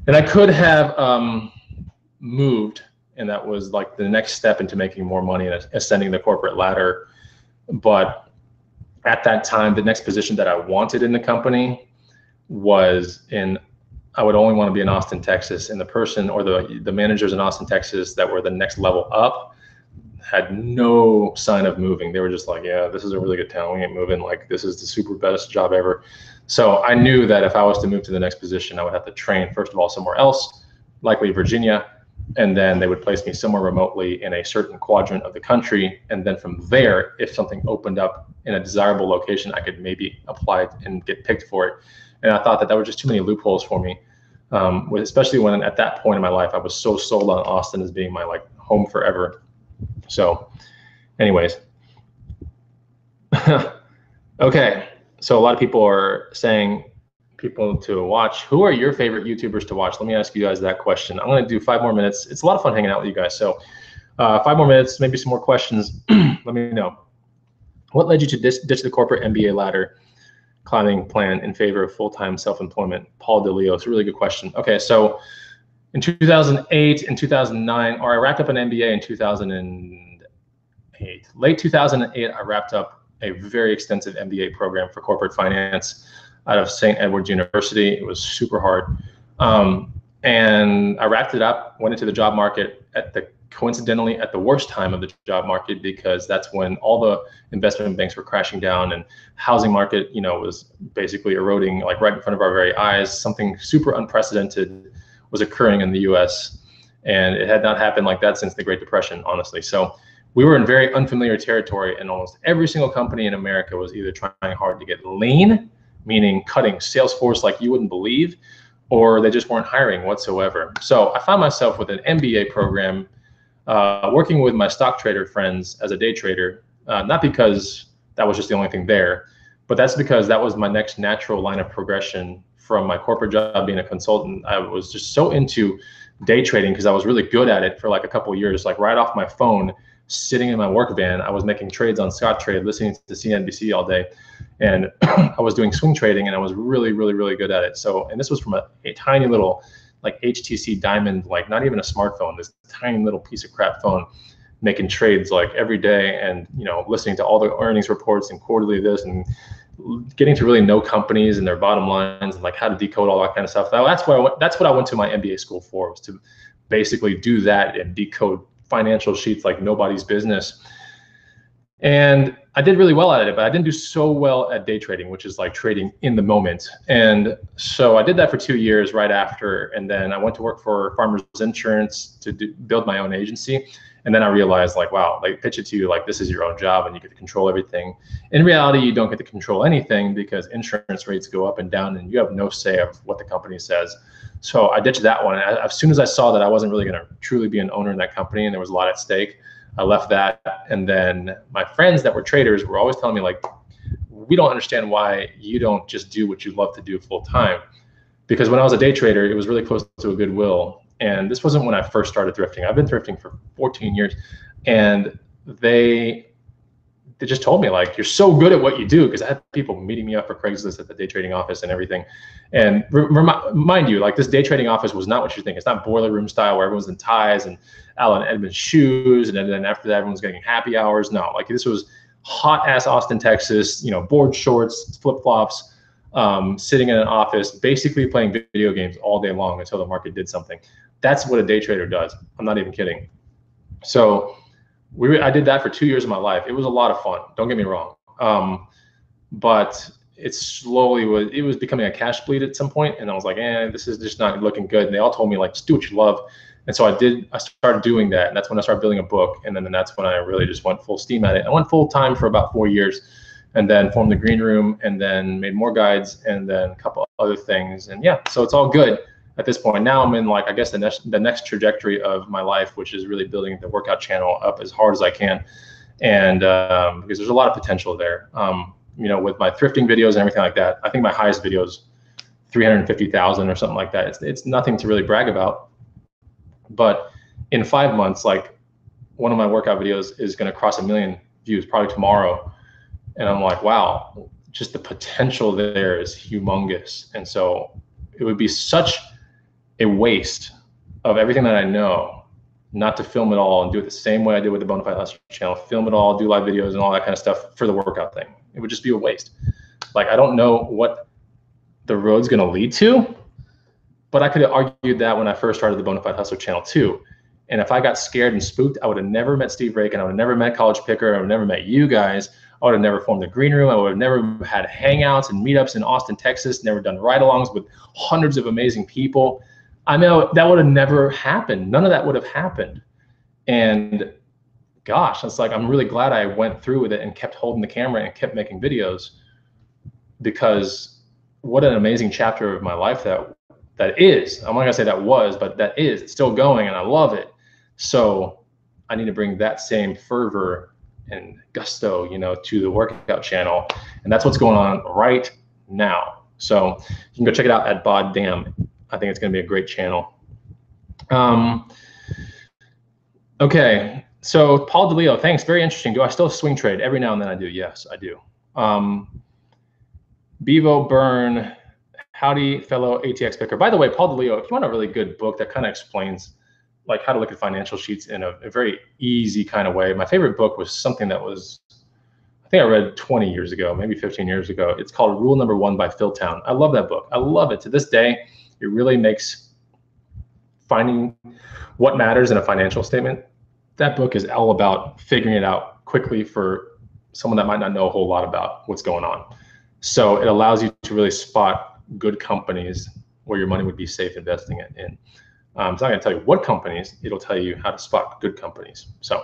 and I could have moved, and that was like the next step into making more money and ascending the corporate ladder. But at that time, the next position that I wanted in the company was I would only want to be in Austin, Texas, and the person or the managers in Austin, Texas that were the next level up had no sign of moving. They were just like, yeah, this is a really good town, we ain't moving, like this is the super best job ever. So I knew that if I was to move to the next position, I would have to train, first of all, somewhere else, likely Virginia, and then they would place me somewhere remotely in a certain quadrant of the country. And then from there, if something opened up in a desirable location, I could maybe apply and get picked for it. And I thought that there were just too many loopholes for me, especially when at that point in my life, I was so sold on Austin as being my like home forever. So anyways, okay. So a lot of people are saying people to watch. Who are your favorite YouTubers to watch? Let me ask you guys that question. I'm going to do 5 more minutes. It's a lot of fun hanging out with you guys. So 5 more minutes, maybe some more questions. Let me know. What led you to ditch the corporate MBA ladder climbing plan in favor of full-time self-employment? Paul DeLeo. It's a really good question. Okay, so in 2008 and 2009, or I wrapped up an MBA in 2008. Late 2008, I wrapped up a very extensive MBA program for corporate finance out of St. Edward's University. It was super hard. And I wrapped it up, went into the job market coincidentally at the worst time of the job market, because that's when all the investment banks were crashing down and housing market, was basically eroding like right in front of our very eyes. Something super unprecedented was occurring in the US, and it had not happened like that since the Great Depression, honestly. So we were in very unfamiliar territory, and almost every single company in America was either trying hard to get lean, meaning cutting sales force like you wouldn't believe, or they just weren't hiring whatsoever. So I found myself with an MBA program, working with my stock trader friends as a day trader, not because that was just the only thing there, but that's because that was my next natural line of progression from my corporate job being a consultant. I was just so into day trading because I was really good at it for like a couple of years, like right off my phone, sitting in my work van. I was making trades on Scottrade, listening to CNBC all day. And I was doing swing trading, and I was really, really, really good at it. So, and this was from a tiny little like HTC Diamond, like not even a smartphone, this tiny little piece of crap phone, making trades like every day, and listening to all the earnings reports and quarterly this, and getting to really know companies and their bottom lines and like how to decode all that kind of stuff. That's what I went to my MBA school for, was to basically do that and decode financial sheets like nobody's business. And I did really well at it, but I didn't do so well at day trading, which is like trading in the moment. And so I did that for 2 years right after. And then I went to work for Farmers Insurance to build my own agency. And then I realized, like, wow, they pitch it to you like this is your own job and you get to control everything. In reality, you don't get to control anything because insurance rates go up and down and you have no say of what the company says. So I ditched that one. As soon as I saw that I wasn't really going to truly be an owner in that company and there was a lot at stake, I left that. And then my friends that were traders were always telling me, like, we don't understand why you don't just do what you love to do full time. Because when I was a day trader, it was really close to a goodwill. And this wasn't when I first started thrifting. I've been thrifting for 14 years. And they just told me, like, you're so good at what you do, because I had people meeting me up for Craigslist at the day trading office and everything. And mind you, like, this day trading office was not what you think. It's not boiler room style where everyone's in ties and Allen Edmonds shoes, and then after that everyone's getting happy hours. No, like, this was hot ass Austin, Texas, board shorts, flip flops, sitting in an office, basically playing video games all day long until the market did something. That's what a day trader does. I'm not even kidding. So I did that for 2 years of my life. It was a lot of fun. Don't get me wrong. But it was becoming a cash bleed at some point, and I was like, this is just not looking good. And they all told me, like, just do what you love. And so I started doing that, and that's when I started building a book. And then that's when I really just went full steam at it. I went full time for about 4 years, and then formed the Green Room, and then made more guides, and then a couple other things. And yeah, so it's all good at this point. Now I'm in, like, I guess the next trajectory of my life, which is really building the workout channel up as hard as I can. And because there's a lot of potential there, with my thrifting videos and everything like that. I think my highest video is 350,000 or something like that. It's nothing to really brag about. But in 5 months, like, one of my workout videos is going to cross 1 million views probably tomorrow. And I'm like, wow, just the potential there is humongous. And so it would be such a waste of everything that I know not to film it all and do it the same way I did with the Bonafide Hustler channel, film it all, do live videos and all that kind of stuff for the workout thing. It would just be a waste. Like, I don't know what the road's going to lead to, but I could have argued that when I first started the Bonafide Hustler channel too. And if I got scared and spooked, I would have never met Steve Rake, and I would have never met College Picker. I would have never met you guys. I would have never formed the Green Room. I would have never had hangouts and meetups in Austin, Texas, never done ride-alongs with hundreds of amazing people. I know that would have never happened. None of that would have happened. And gosh, it's like, I'm really glad I went through with it and kept holding the camera and kept making videos, because what an amazing chapter of my life that is. I'm not gonna say that was, but that is. It's still going, and I love it. So I need to bring that same fervor and gusto, to the workout channel. And that's what's going on right now. So you can go check it out at Bod Dam. I think it's going to be a great channel. Okay, so Paul DeLeo, thanks. Very interesting. Do I still swing trade? Every now and then I do. Yes, I do. Bevo Burn, howdy, fellow ATX picker. By the way, Paul DeLeo, if you want a really good book that kind of explains like how to look at financial sheets in a very easy kind of way. My favorite book was something that was, I think I read 20 years ago, maybe 15 years ago. It's called Rule Number 1 by Phil Town. I love that book. I love it. To this day, it really makes finding what matters in a financial statement. That book is all about figuring it out quickly for someone that might not know a whole lot about what's going on. So it allows you to really spot good companies where your money would be safe investing it in. It's not going to tell you what companies, it'll tell you how to spot good companies. So,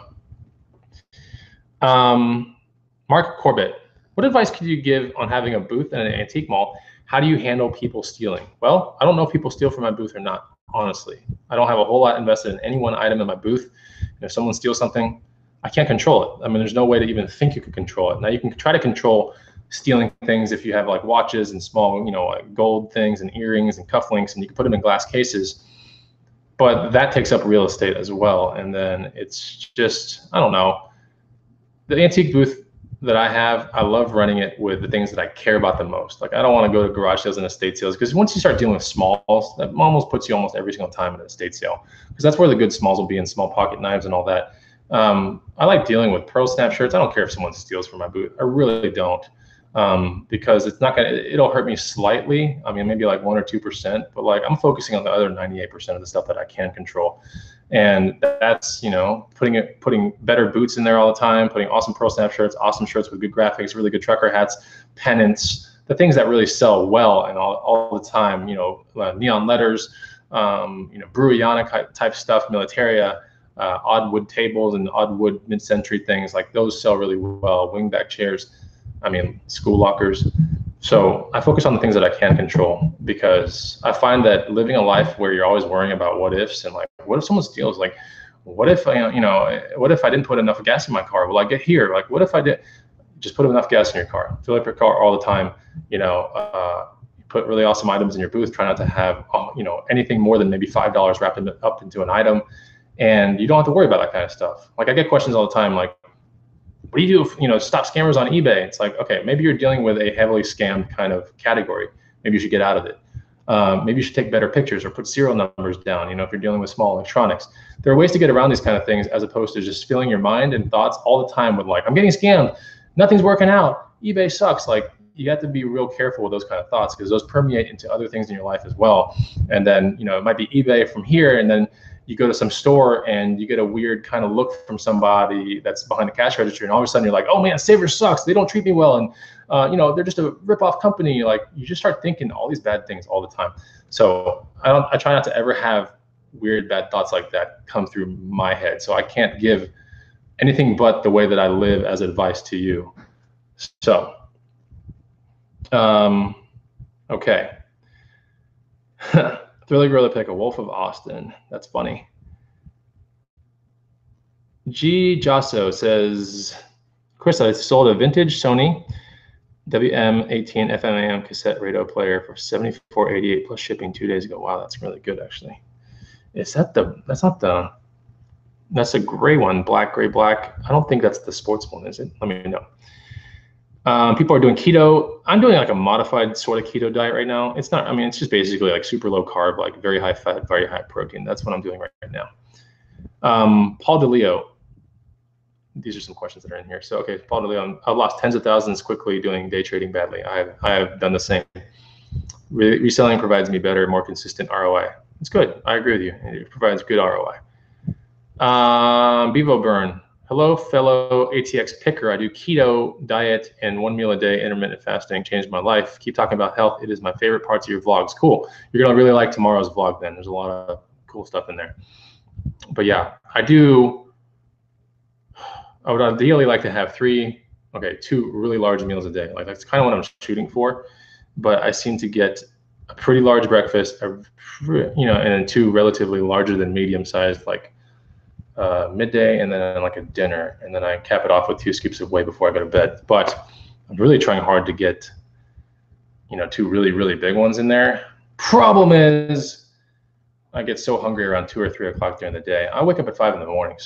Mark Corbett, what advice could you give on having a booth in an antique mall? How do you handle people stealing? Well, I don't know if people steal from my booth or not, honestly. I don't have a whole lot invested in any one item in my booth. And if someone steals something, I can't control it. I mean, there's no way to even think you could control it. Now you can try to control stealing things if you have like watches and small, like gold things and earrings and cufflinks, and you can put them in glass cases. But that takes up real estate as well. And then it's just, I don't know. The antique booth that I have, I love running it with the things that I care about the most. Like I don't want to go to garage sales and estate sales because once you start dealing with smalls, that almost puts you almost every single time at an estate sale because that's where the good smalls will be, and small pocket knives and all that. I like dealing with pearl snap shirts. I don't care if someone steals from my booth. I really don't. Because it's not gonna, it'll hurt me slightly. I mean, maybe like 1 or 2%, but like I'm focusing on the other 98% of the stuff that I can control. And that's, putting better boots in there all the time, putting awesome pearl snap shirts, awesome shirts with good graphics, really good trucker hats, pennants, the things that really sell well and all the time, neon letters, Bruyana type stuff, Militaria, odd wood tables and odd wood mid-century things, like those sell really well, wingback chairs. I mean, school lockers. So I focus on the things that I can control because I find that living a life where you're always worrying about what ifs and like, what if someone steals? Like, what if what if I didn't put enough gas in my car? Will I get here? Like, what if I did? Just put enough gas in your car. Fill up your car all the time. Put really awesome items in your booth. Try not to have anything more than maybe $5 wrapped up into an item, and you don't have to worry about that kind of stuff. Like I get questions all the time, like, what do you do if, stop scammers on eBay? It's like, okay, maybe you're dealing with a heavily scammed kind of category. Maybe you should get out of it. Maybe you should take better pictures or put serial numbers down, if you're dealing with small electronics. There are ways to get around these kind of things as opposed to just filling your mind and thoughts all the time with like, I'm getting scammed, nothing's working out, eBay sucks. Like you have to be real careful with those kind of thoughts because those permeate into other things in your life as well. And then, it might be eBay from here, and then you go to some store and you get a weird kind of look from somebody that's behind the cash register, and all of a sudden you're like, oh man, Savers sucks, they don't treat me well, and they're just a rip-off company. Like you just start thinking all these bad things all the time. So I try not to ever have weird bad thoughts like that come through my head. So I can't give anything but the way that I live as advice to you. So okay. Thrilly Gorilla Pick, a Wolf of Austin. That's funny. G. Jasso says, Chris, I sold a vintage Sony WM18 FMAM cassette radio player for $74.88 plus shipping 2 days ago. Wow, that's really good, actually. Is that that's a gray one, gray, black. I don't think that's the sports one, is it? Let me know. People are doing keto. I'm doing like a modified sort of keto diet right now. It's not, it's just basically like super low carb, like very high fat, very high protein. That's what I'm doing right now. Paul DeLeo. These are some questions that are in here. So, okay, Paul DeLeo, I've lost tens of thousands quickly doing day trading badly. I have done the same. Reselling provides me better, more consistent ROI. It's good. I agree with you. It provides good ROI. Bevo Burn. Hello, fellow ATX picker. I do keto diet and 1 meal a day, intermittent fasting. Changed my life. Keep talking about health. It is my favorite parts of your vlogs. Cool. You're going to really like tomorrow's vlog then. There's a lot of cool stuff in there. But yeah, I would ideally like to have 2 really large meals a day. Like that's kind of what I'm shooting for. But I seem to get a pretty large breakfast, and then 2 relatively larger than medium-sized, like midday, and then like a dinner, and then I cap it off with 2 scoops of whey before I go to bed. But I'm really trying hard to get you know, 2 really, really big ones in there. Problem is, I get so hungry around 2 or 3 o'clock during the day. I wake up at 5 in the morning,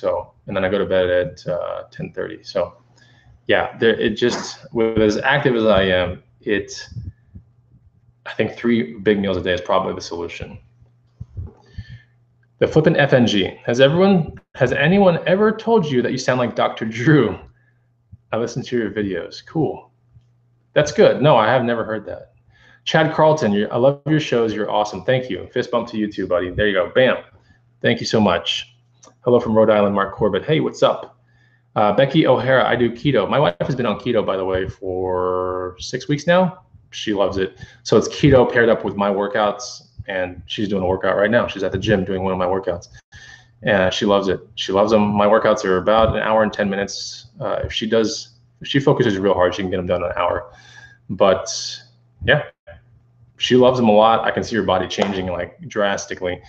and then I go to bed at 10:30. So yeah, it just, with as active as I am, I think 3 big meals a day is probably the solution. The flippin' FNG. Has anyone ever told you that you sound like Dr. Drew? I listen to your videos. Cool. That's good. No, I have never heard that. Chad Carlton, I love your shows. You're awesome. Thank you. Fist bump to you too, buddy. There you go. Bam. Thank you so much. Hello from Rhode Island, Mark Corbett. Hey, what's up? Becky O'Hara, I do keto. My wife has been on keto, by the way, for 6 weeks now. She loves it. So it's keto paired up with my workouts, and she's doing a workout right now. She's at the gym doing one of my workouts, and she loves it. She loves them. My workouts are about 1 hour and 10 minutes. If she focuses real hard, she can get them done in 1 hour. But yeah, she loves them a lot. I can see her body changing like drastically.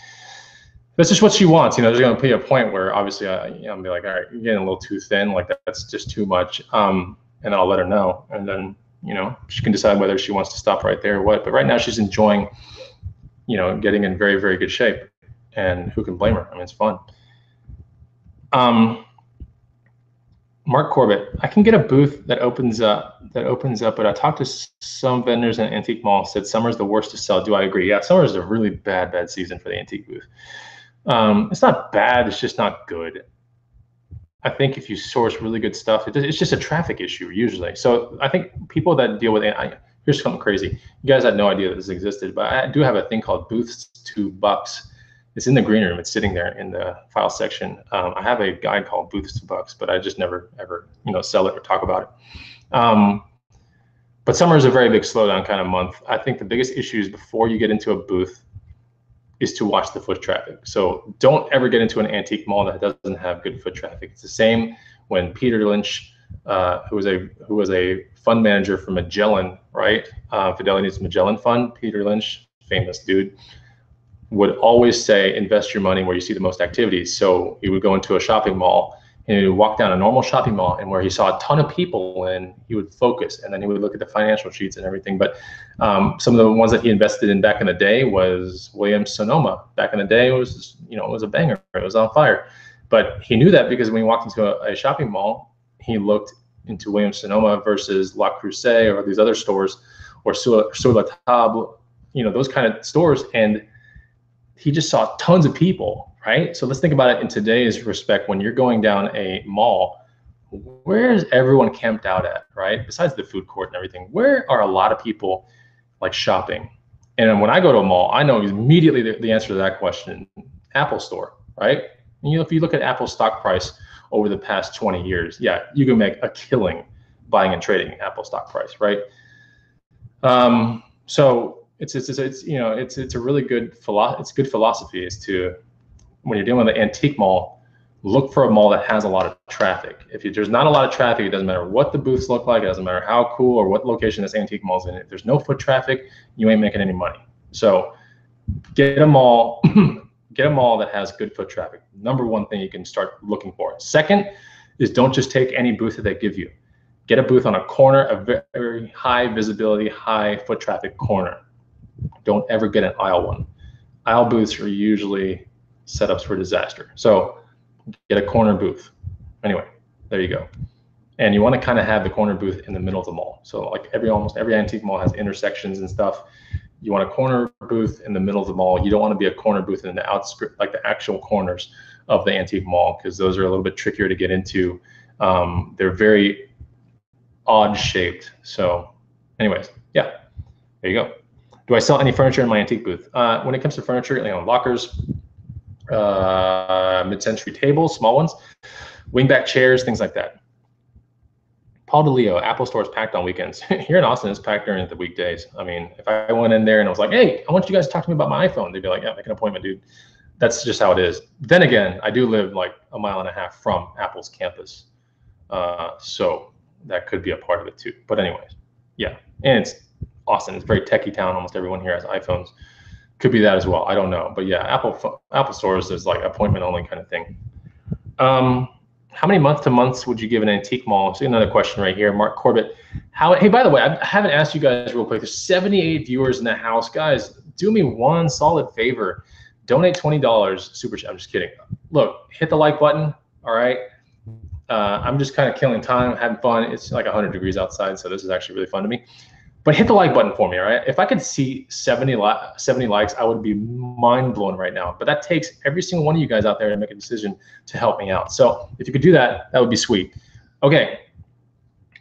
That's just what she wants. You know, there's going to be a point where obviously I'm be like, all right, you're getting a little too thin. Like that's just too much. And I'll let her know. And then, you know, she can decide whether she wants to stop right there or what. But right now she's enjoying, you know, getting in very, very good shape. And who can blame her? I mean, it's fun. Mark Corbett, I can get a booth that opens up, but I talked to some vendors in Antique Mall, said summer's the worst to sell. Do I agree? Yeah, summer is a really bad season for the antique booth. It's not bad, it's just not good. I think if you source really good stuff, it's just a traffic issue usually. So I think people that deal with it, here's something crazy. You guys had no idea that this existed, but I do have a thing called Booths $2. It's in the green room. It's sitting there in the file section. I have a guide called Booths $2, but I just never ever, you know, sell it or talk about it. But summer is a very big slowdown kind of month. I think the biggest issues before you get into a booth is to watch the foot traffic. So don't ever get into an antique mall that doesn't have good foot traffic. It's the same when Peter Lynch, who was a fund manager for Magellan, right? Fidelity's Magellan Fund. Peter Lynch, famous dude, would always say, invest your money where you see the most activities. So he would go into a shopping mall and he would walk down a normal shopping mall, and where he saw a ton of people in, he would focus, and then he would look at the financial sheets and everything. But some of the ones that he invested in back in the day was Williams-Sonoma. Back in the day, it was, you know, it was a banger. It was on fire. But he knew that because when he walked into a shopping mall, he looked into Williams-Sonoma versus La Creuset or these other stores, or Sur La Table, you know, those kind of stores, and he just saw tons of people, right? So let's think about it in today's respect. When you're going down a mall, where is everyone camped out at, right? Besides the food court and everything, where are a lot of people like shopping? And when I go to a mall, I know immediately the answer to that question: Apple Store, right? And, you know, if you look at Apple's stock price over the past 20 years, yeah, you can make a killing buying and trading Apple stock price, right? So it's you know, it's a really good philosophy is to, when you're dealing with an antique mall, look for a mall that has a lot of traffic. If there's not a lot of traffic, it doesn't matter what the booths look like, it doesn't matter how cool or what location this antique mall's in. If there's no foot traffic, you ain't making any money. So get a mall that has good foot traffic. Number one thing you can start looking for. Second is, don't just take any booth that they give you. Get a booth on a corner, a very high visibility, high foot traffic corner. Don't ever get an aisle one. Aisle booths are usually setups for disaster. So get a corner booth. Anyway, there you go. And you want to kind of have the corner booth in the middle of the mall. So like almost every antique mall has intersections and stuff. You want a corner booth in the middle of the mall. You don't want to be a corner booth in the outskirts, like the actual corners of the antique mall, because those are a little bit trickier to get into. They're very odd shaped. So anyways, yeah, there you go. Do I sell any furniture in my antique booth? When it comes to furniture, you know, lockers, mid-century tables, small ones, wingback chairs, things like that. Paul DeLeo, Apple Store is packed on weekends. Here in Austin, it's packed during the weekdays. I mean, if I went in there and I was like, hey, I want you guys to talk to me about my iPhone, they'd be like, yeah, make an appointment, dude. That's just how it is. Then again, I do live like 1.5 miles from Apple's campus. So that could be a part of it too. But anyways, yeah, and it's Austin. It's a very techie town. Almost everyone here has iPhones. Could be that as well. I don't know. But yeah, Apple stores is like appointment only kind of thing. How many month to months would you give an antique mall? See another question right here. Mark Corbett, Hey, by the way, I haven't asked you guys real quick. There's 78 viewers in the house. Guys, do me one solid favor. Donate $20 super chat. I'm just kidding. Look, hit the like button. All right. I'm just kind of killing time, having fun. It's like 100 degrees outside, so this is actually really fun to me. But hit the like button for me, all right? If I could see 70 likes, I would be mind blown right now. But that takes every single one of you guys out there to make a decision to help me out. So if you could do that, that would be sweet. Okay,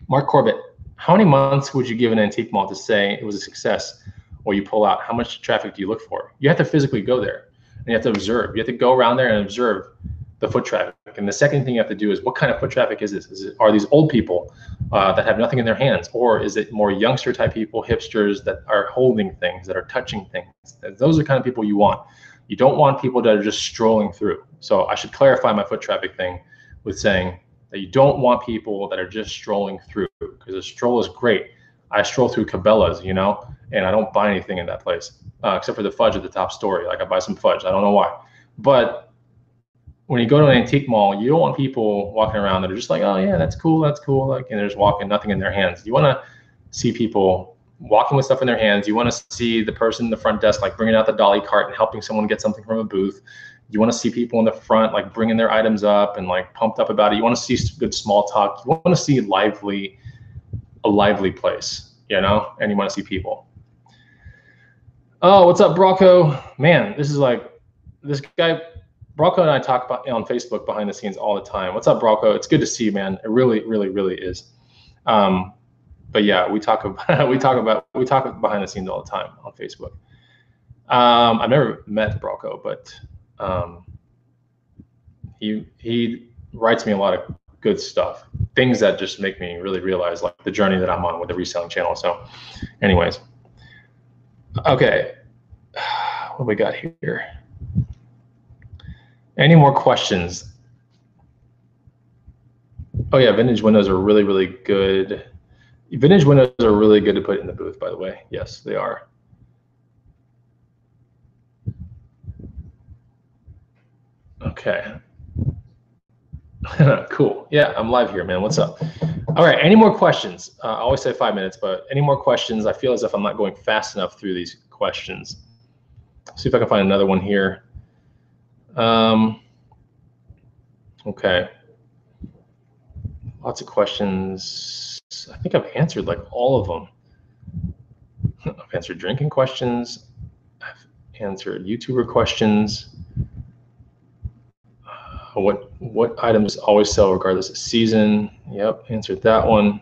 Mark Corbett, how many months would you give an antique mall to say it was a success or you pull out? How much traffic do you look for? You have to physically go there and you have to observe. You have to go around there and observe the foot traffic. And the second thing you have to do is, what kind of foot traffic is this? Are these old people that have nothing in their hands? Or is it more youngster type people, hipsters that are holding things, that are touching things? Those are the kind of people you want. You don't want people that are just strolling through. So I should clarify my foot traffic thing with saying that you don't want people that are just strolling through, because a stroll is great. I stroll through Cabela's, you know, and I don't buy anything in that place except for the fudge at the top story. Like I buy some fudge. I don't know why. But when you go to an antique mall, you don't want people walking around that are just like, oh yeah, that's cool, like, and they're just walking, nothing in their hands. You want to see people walking with stuff in their hands. You want to see the person in the front desk like bringing out the dolly cart and helping someone get something from a booth. You want to see people in the front like bringing their items up and like pumped up about it. You want to see good small talk. You want to see a lively place, you know, and you want to see people. Oh, what's up, Brocco? Man, this is like, this guy, Brocco and I talk about on Facebook behind the scenes all the time. What's up, Brocco? It's good to see you, man. It really, really, really is. But yeah, we talk behind the scenes all the time on Facebook. I've never met Brocco, but he writes me a lot of good stuff, things that just make me really realize like the journey that I'm on with the reselling channel. So anyways, okay, what do we got here? Any more questions? Oh yeah, vintage windows are really, really good. Vintage windows are really good to put in the booth, by the way. Yes, they are. Okay. Cool. Yeah, I'm live here, man. What's up? All right, any more questions? I always say 5 minutes, but any more questions? I feel as if I'm not going fast enough through these questions. See if I can find another one here. Okay. Lots of questions. I think I've answered like all of them. I've answered drinking questions. I've answered YouTuber questions. What items always sell regardless of season? Yep, answered that one.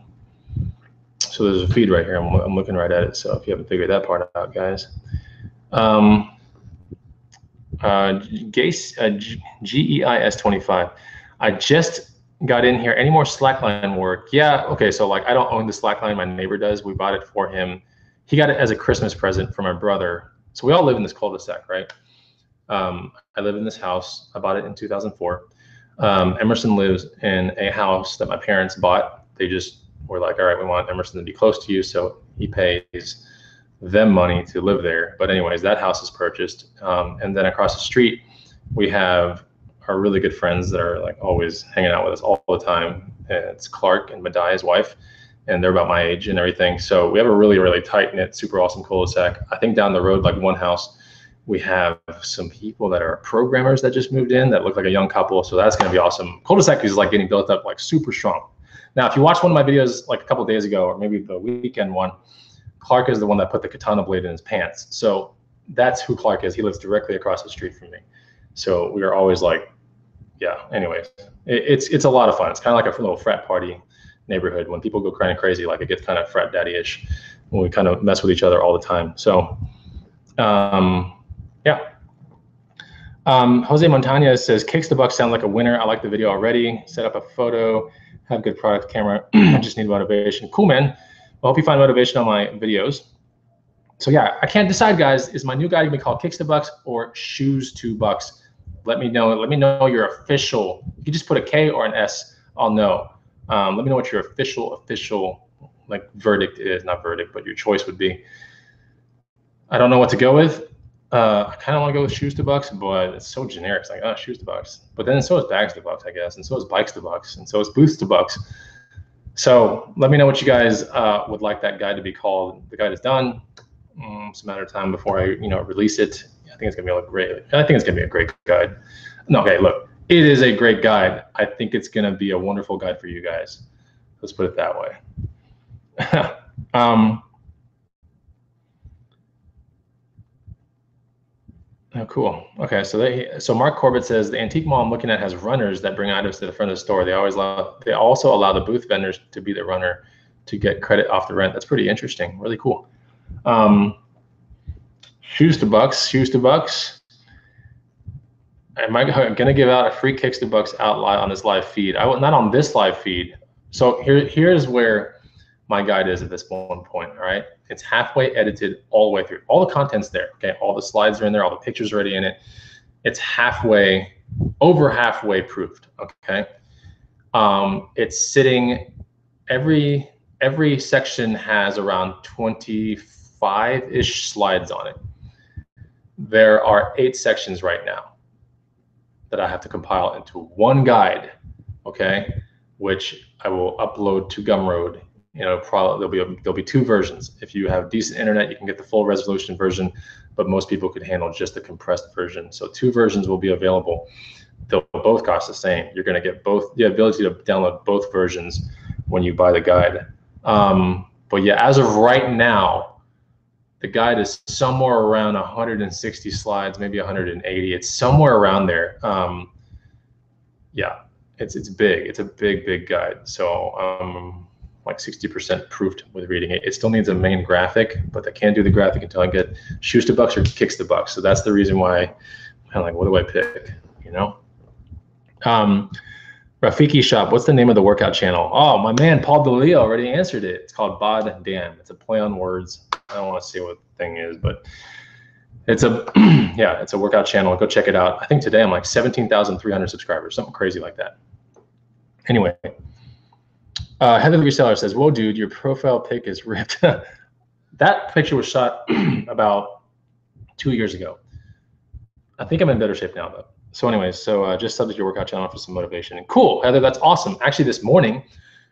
So there's a feed right here. I'm looking right at it. So if you haven't figured that part out, guys. GEIS25. I just got in here. Any more slackline work? Yeah. Okay. So like I don't own the slackline. My neighbor does. We bought it for him. He got it as a Christmas present for my brother. So we all live in this cul-de-sac, right? I live in this house. I bought it in 2004. Emerson lives in a house that my parents bought. They just were like, all right, we want Emerson to be close to you. So he pays them money to live there. But anyways, that house is purchased. And then across the street, we have our really good friends that are like always hanging out with us all the time. And it's Clark and Madai, his wife, and they're about my age and everything. So we have a really, really tight knit, super awesome cul-de-sac. I think down the road, like one house, we have some people that are programmers that just moved in that look like a young couple. So that's going to be awesome. Cul-de-sac is like getting built up like super strong. Now, if you watch one of my videos like a couple of days ago, or maybe the weekend one, Clark is the one that put the katana blade in his pants. So that's who Clark is. He lives directly across the street from me. So we are always like, yeah, anyways, it's a lot of fun. It's kind of like a little frat party neighborhood. When people go kind of crazy, like it gets kind of frat daddy-ish when we kind of mess with each other all the time. So, yeah. Jose Montana says, Kicks the Buck sound like a winner. I like the video already. Set up a photo, have good product camera. I just need motivation. Cool, man. I hope you find motivation on my videos. So yeah, I can't decide, guys. Is my new guy gonna be called Kicks the Bucks or Shoes 2 Bucks? Let me know. Let me know your official. You can just put a K or an S. I'll know. Let me know what your official like verdict is. Not verdict, but your choice would be. I don't know what to go with. I kind of want to go with Shoes 2 Bucks, but it's so generic. It's like, oh, Shoes 2 Bucks. But then so is Bags 2 Bucks, I guess, and so is Bikes 2 Bucks, and so is Boots 2 Bucks. So let me know what you guys would like that guide to be called. The guide is done. It's a matter of time before I, release it. I think it's gonna be great. I think it's gonna be a great guide. No, okay, look, it is a great guide. I think it's gonna be a wonderful guide for you guys. Let's put it that way. Oh, cool. Okay, so Mark Corbett says the antique mall I'm looking at has runners that bring items to the front of the store. They also allow the booth vendors to be the runner to get credit off the rent. That's pretty interesting. Really cool. Shoes to bucks. Am I gonna give out a free kicks to bucks out live on this live feed? I will not on this live feed. So here's where my guide is at this one point. All right, it's halfway edited all the way through. All the content's there. Okay, all the slides are in there. All the pictures are already in it. It's over halfway proofed. Okay, it's sitting. Every section has around 25-ish slides on it. There are 8 sections right now that I have to compile into one guide. Okay, which I will upload to Gumroad. There'll be 2 versions. If you have decent internet, you can get the full resolution version, but most people could handle just the compressed version. So 2 versions will be available. They'll both cost the same. You're going to get the ability to download both versions when you buy the guide. But yeah, as of right now, the guide is somewhere around 160 slides, maybe 180. It's somewhere around there. Yeah, it's big. It's a big guide. So like 60% proofed with reading it. It still needs a main graphic, but I can't do the graphic until I get shoes to bucks or kicks to bucks. So that's the reason why I'm kind of like, what do I pick? Rafiki Shop, what's the name of the workout channel? Oh, my man Paul DeLeo already answered it. It's called Bod Damn. It's a play on words. I don't want to say what the thing is, but it's a it's a workout channel. Go check it out. I think today I'm like 17,300 subscribers, something crazy like that. Anyway, Heather the Reseller says, whoa, dude, your profile pic is ripped. That picture was shot about 2 years ago. I think I'm in better shape now, though. So anyways, just subject your workout channel for some motivation. And cool, Heather, that's awesome. Actually, this morning,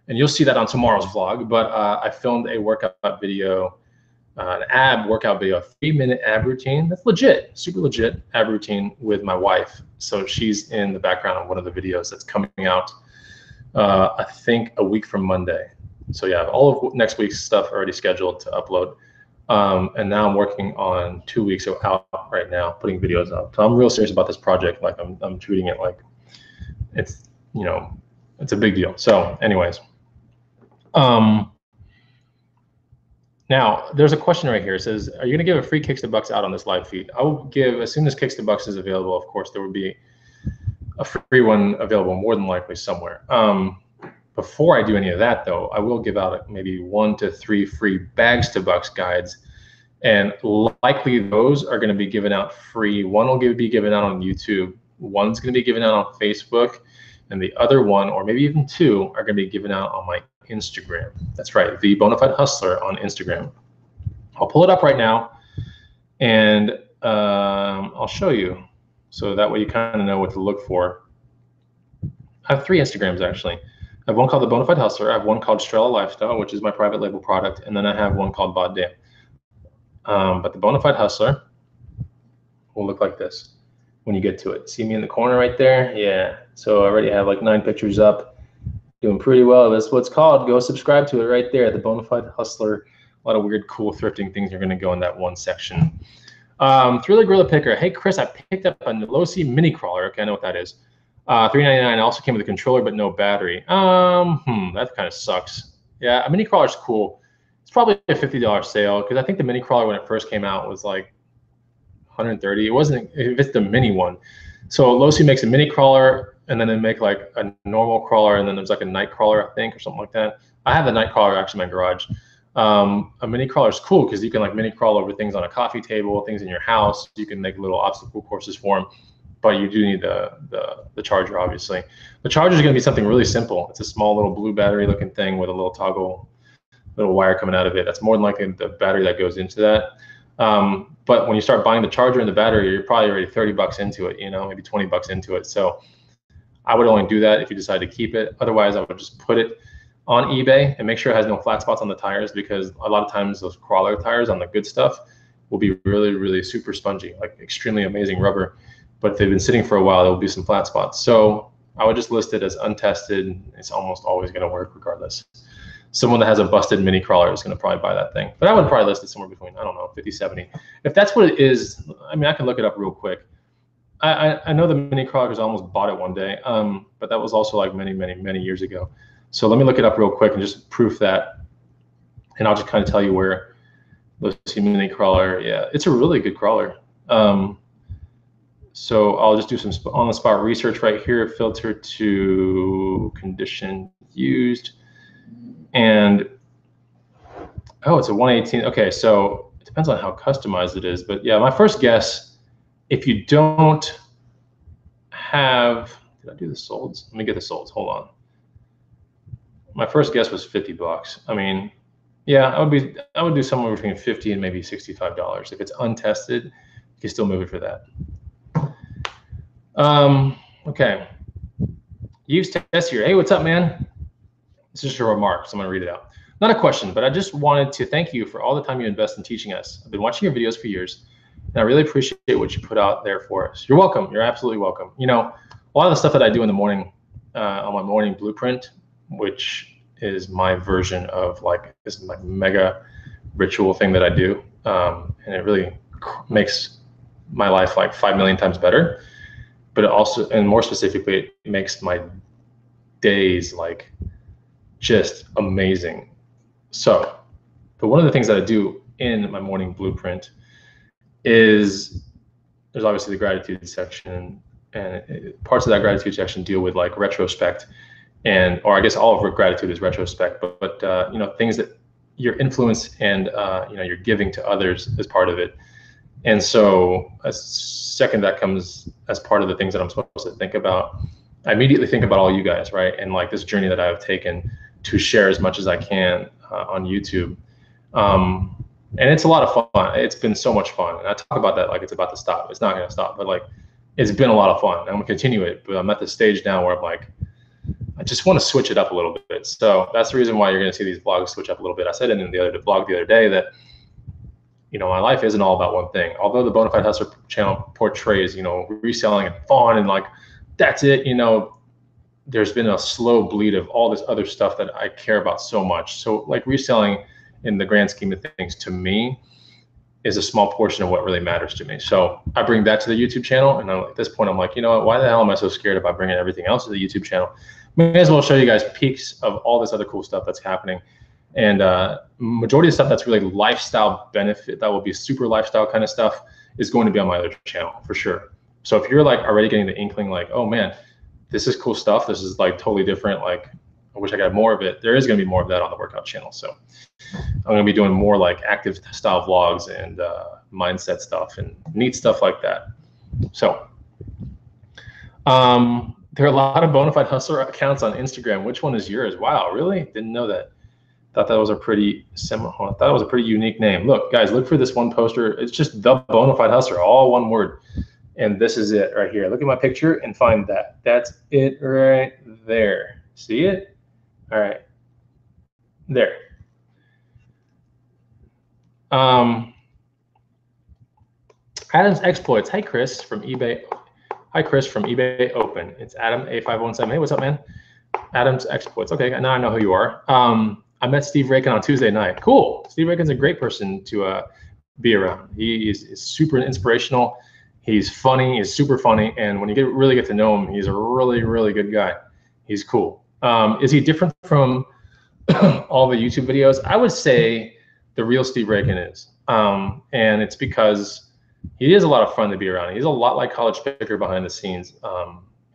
and you'll see that on tomorrow's vlog, but I filmed a workout video, an ab workout video, a 3-minute ab routine. That's legit, super legit ab routine with my wife. So she's in the background of one of the videos that's coming out, I think a week from Monday. So yeah, all of next week's stuff already scheduled to upload. And now I'm working on 2 weeks out right now, putting videos up. So I'm real serious about this project. Like I'm treating it like it's, it's a big deal. So anyways, now there's a question right here. It says, are you gonna give a free kicks to bucks out on this live feed? I will give, as soon as kicks to bucks is available, of course, there will be a free one available more than likely somewhere. Before I do any of that, though, I will give out maybe 1 to 3 free bags to bucks guides, and likely those are going to be given out free. One will be given out on YouTube, one's going to be given out on Facebook, and the other one, or maybe even 2, are going to be given out on my Instagram. That's right, the Bonafide Hustler on Instagram. I'll pull it up right now, and I'll show you, so that way you kind of know what to look for. I have 3 Instagrams actually. I have one called the Bonafide Hustler. I have one called Strella Lifestyle, which is my private label product, and then I have one called Bod Damn. But the Bonafide Hustler will look like this when you get to it. See me in the corner right there? Yeah. So I already have like 9 pictures up. Doing pretty well. That's what it's called. Go subscribe to it right there. The Bonafide Hustler. A lot of weird, cool thrifting things are going to go in that one section. Thriller Gorilla Picker. Hey, Chris, I picked up a Nolosi mini crawler. Okay, I know what that is. $3.99. Also came with a controller, but no battery. That kind of sucks. Yeah, a mini crawler is cool. It's probably a $50 sale, because I think the mini crawler when it first came out was like $130. It wasn't, if it's the mini one. So Losi makes a mini crawler, and then they make like a normal crawler, and then there's like a night crawler, I think, or something like that. I have the night crawler actually in my garage. A mini crawler is cool because you can like mini crawl over things on a coffee table, things in your house. You can make little obstacle courses for them. But you do need the charger, obviously. The charger is going to be something really simple. It's a small little blue battery looking thing with a little toggle, little wire coming out of it. That's more than likely the battery that goes into that. But when you start buying the charger and the battery, you're probably already 30 bucks into it, maybe 20 bucks into it. So I would only do that if you decide to keep it. Otherwise, I would just put it on eBay and make sure it has no flat spots on the tires, because a lot of times those crawler tires on the good stuff will be really, really super spongy, like extremely amazing rubber. But if they've been sitting for a while, there will be some flat spots. So I would just list it as untested. It's almost always going to work regardless. Someone that has a busted mini crawler is going to probably buy that thing. But I would probably list it somewhere between, I don't know, 50, 70. If that's what it is, I mean, I can look it up real quick. I know the mini crawler because I almost bought it one day, but that was also like many, many, many years ago. So let me look it up real quick and just proof that. And I'll just kind of tell you where. Let's see, mini crawler. Yeah, it's a really good crawler. So I'll just do some on-the-spot research right here. Filter to condition used. And, oh, it's a 118. Okay, so it depends on how customized it is. But yeah, my first guess, if you don't have, did I do the solds? Let me get the solds, hold on. My first guess was $50. I mean, yeah, I would do somewhere between $50 and maybe $65. If it's untested, you can still move it for that. Okay. Use test here. Hey, what's up, man? It's just a remark, so I'm gonna read it out. Not a question, but I just wanted to thank you for all the time you invest in teaching us. I've been watching your videos for years, and I really appreciate what you put out there for us. You're welcome. You're absolutely welcome. You know, a lot of the stuff that I do in the morning on my morning blueprint, which is my version of like this like mega ritual thing that I do, and it really makes my life like 5 million times better. But it also, and more specifically, it makes my days like just amazing. So, but one of the things that I do in my morning blueprint is there's obviously the gratitude section, and parts of that gratitude section deal with like retrospect, and or I guess all of gratitude is retrospect, but you know, things that your influence and you know, you're giving to others is part of it. And so a second that comes as part of the things that I'm supposed to think about, I immediately think about all you guys, right? And like this journey that I've taken to share as much as I can on YouTube. And it's a lot of fun. It's been so much fun. And I talk about that like it's about to stop. It's not going to stop, but like it's been a lot of fun. I'm going to continue it, but I'm at the stage now where I'm like, I just want to switch it up a little bit. So that's the reason why you're going to see these vlogs switch up a little bit. I said in the vlog the other day that, you know, my life isn't all about one thing. Although the Bonafide Hustler channel portrays, you know, reselling and fun and like, that's it, you know, there's been a slow bleed of all this other stuff that I care about so much. So like reselling in the grand scheme of things to me is a small portion of what really matters to me. So I bring that to the YouTube channel. And at this point, I'm like, you know what, why the hell am I so scared about bringing everything else to the YouTube channel? May as well show you guys peaks of all this other cool stuff that's happening. And majority of stuff that's really lifestyle benefit, that will be super lifestyle kind of stuff, is going to be on my other channel for sure. So if you're like already getting the inkling like, oh man, this is cool stuff, this is like totally different, like I wish I got more of it, there is going to be more of that on the workout channel. So I'm going to be doing more like active style vlogs and mindset stuff and neat stuff like that. So there are a lot of Bonafide Hustler accounts on Instagram. Which one is yours? Wow, really? Didn't know that. Thought that was a pretty similar. I thought it was a pretty unique name. Look, guys, look for this one poster. It's just the Bonafide Hustler, all one word. And this is it right here. Look at my picture and find that. That's it right there. See it? All right. There. Adam's Exploits. Hi, Chris from eBay. Hi, Chris from eBay Open. It's Adam A517. Hey, what's up, man? Adam's Exploits. Okay, now I know who you are. I met Steve Rakin on Tuesday night. Cool. Steve Rakin's a great person to be around. He is super inspirational. He's funny. He's super funny. And when you really get to know him, he's a really, really good guy. He's cool. Is he different from all the YouTube videos? I would say the real Steve Rakin is. And it's because he is a lot of fun to be around. He's a lot like College Picker behind the scenes.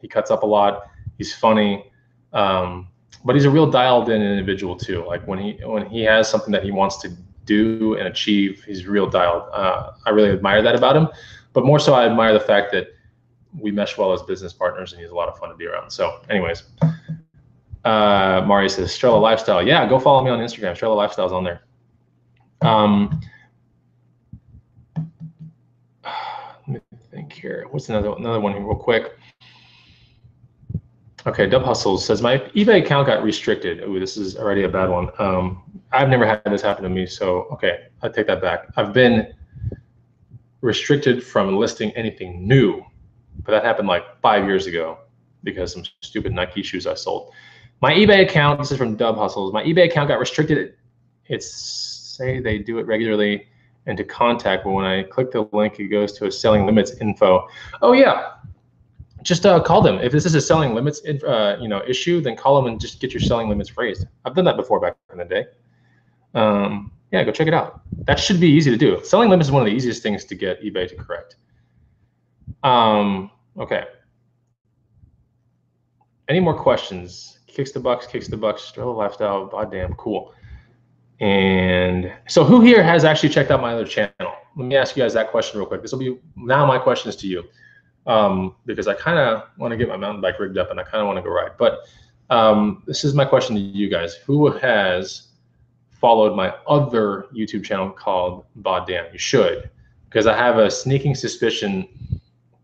He cuts up a lot. He's funny. But he's a real dialed in individual too. Like when he has something that he wants to do and achieve, he's real dialed. I really admire that about him, but more so I admire the fact that we mesh well as business partners and he's a lot of fun to be around. So anyways, Mari says, Strella Lifestyle. Yeah, go follow me on Instagram. Strella Lifestyle's on there. Let me think here. What's another one real quick? Okay, Dub Hustles says my eBay account got restricted. Ooh, this is already a bad one. I've never had this happen to me, so okay, I take that back. I've been restricted from listing anything new, but that happened like 5 years ago because some stupid Nike shoes I sold. My eBay account, this is from Dub Hustles, my eBay account got restricted. It's say they do it regularly and to contact, but when I click the link, it goes to a selling limits info. Oh yeah, just call them. If this is a selling limits issue, then call them and just get your selling limits raised. I've done that before back in the day. Yeah, go check it out. That should be easy to do. Selling limits is one of the easiest things to get eBay to correct. Okay. Any more questions? Kicks the bucks, Strella lifestyle, goddamn cool. And so who here has actually checked out my other channel? Let me ask you guys that question real quick. This will be now my questions to you. Because I kind of want to get my mountain bike rigged up and I kind of want to go ride. But this is my question to you guys. Who has followed my other YouTube channel called Bod Damn? You should, because I have a sneaking suspicion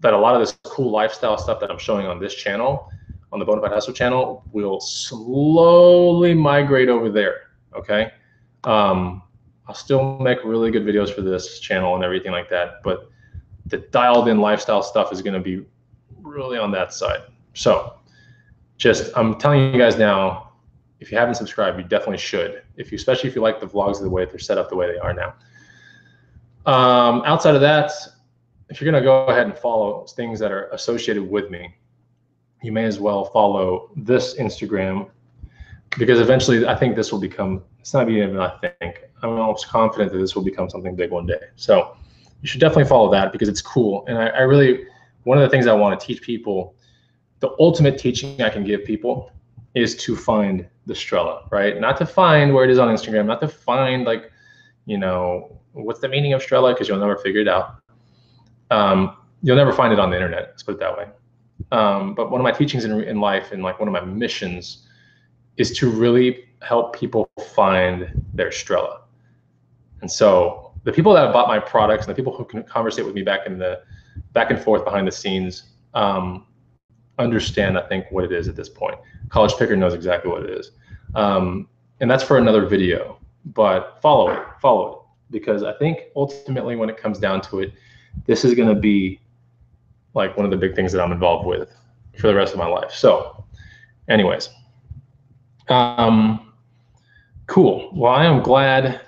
that a lot of this cool lifestyle stuff that I'm showing on this channel, on the Bonafide Hustle channel, will slowly migrate over there, okay? I'll still make really good videos for this channel and everything like that, but the dialed in lifestyle stuff is going to be really on that side. So I'm telling you guys now, if you haven't subscribed, you definitely should. Especially if you like the vlogs the way they're set up the way they are now. Outside of that, if you're going to go ahead and follow things that are associated with me, you may as well follow this Instagram, because eventually I think this will become, it's not even I think, I'm almost confident that this will become something big one day. So you should definitely follow that because it's cool. And I really, one of the things I want to teach people, the ultimate teaching I can give people is to find the Strella, right? Not to find where it is on Instagram, not to find like, what's the meaning of Strella, because you'll never figure it out. You'll never find it on the internet, let's put it that way. But one of my teachings in life and like one of my missions is to really help people find their Strella. And so the people that have bought my products and the people who can conversate with me back and forth behind the scenes understand, I think, what it is at this point. College Picker knows exactly what it is. And that's for another video, but follow it, because I think ultimately when it comes down to it, this is going to be like one of the big things that I'm involved with for the rest of my life. So anyways, cool. Well, I am glad.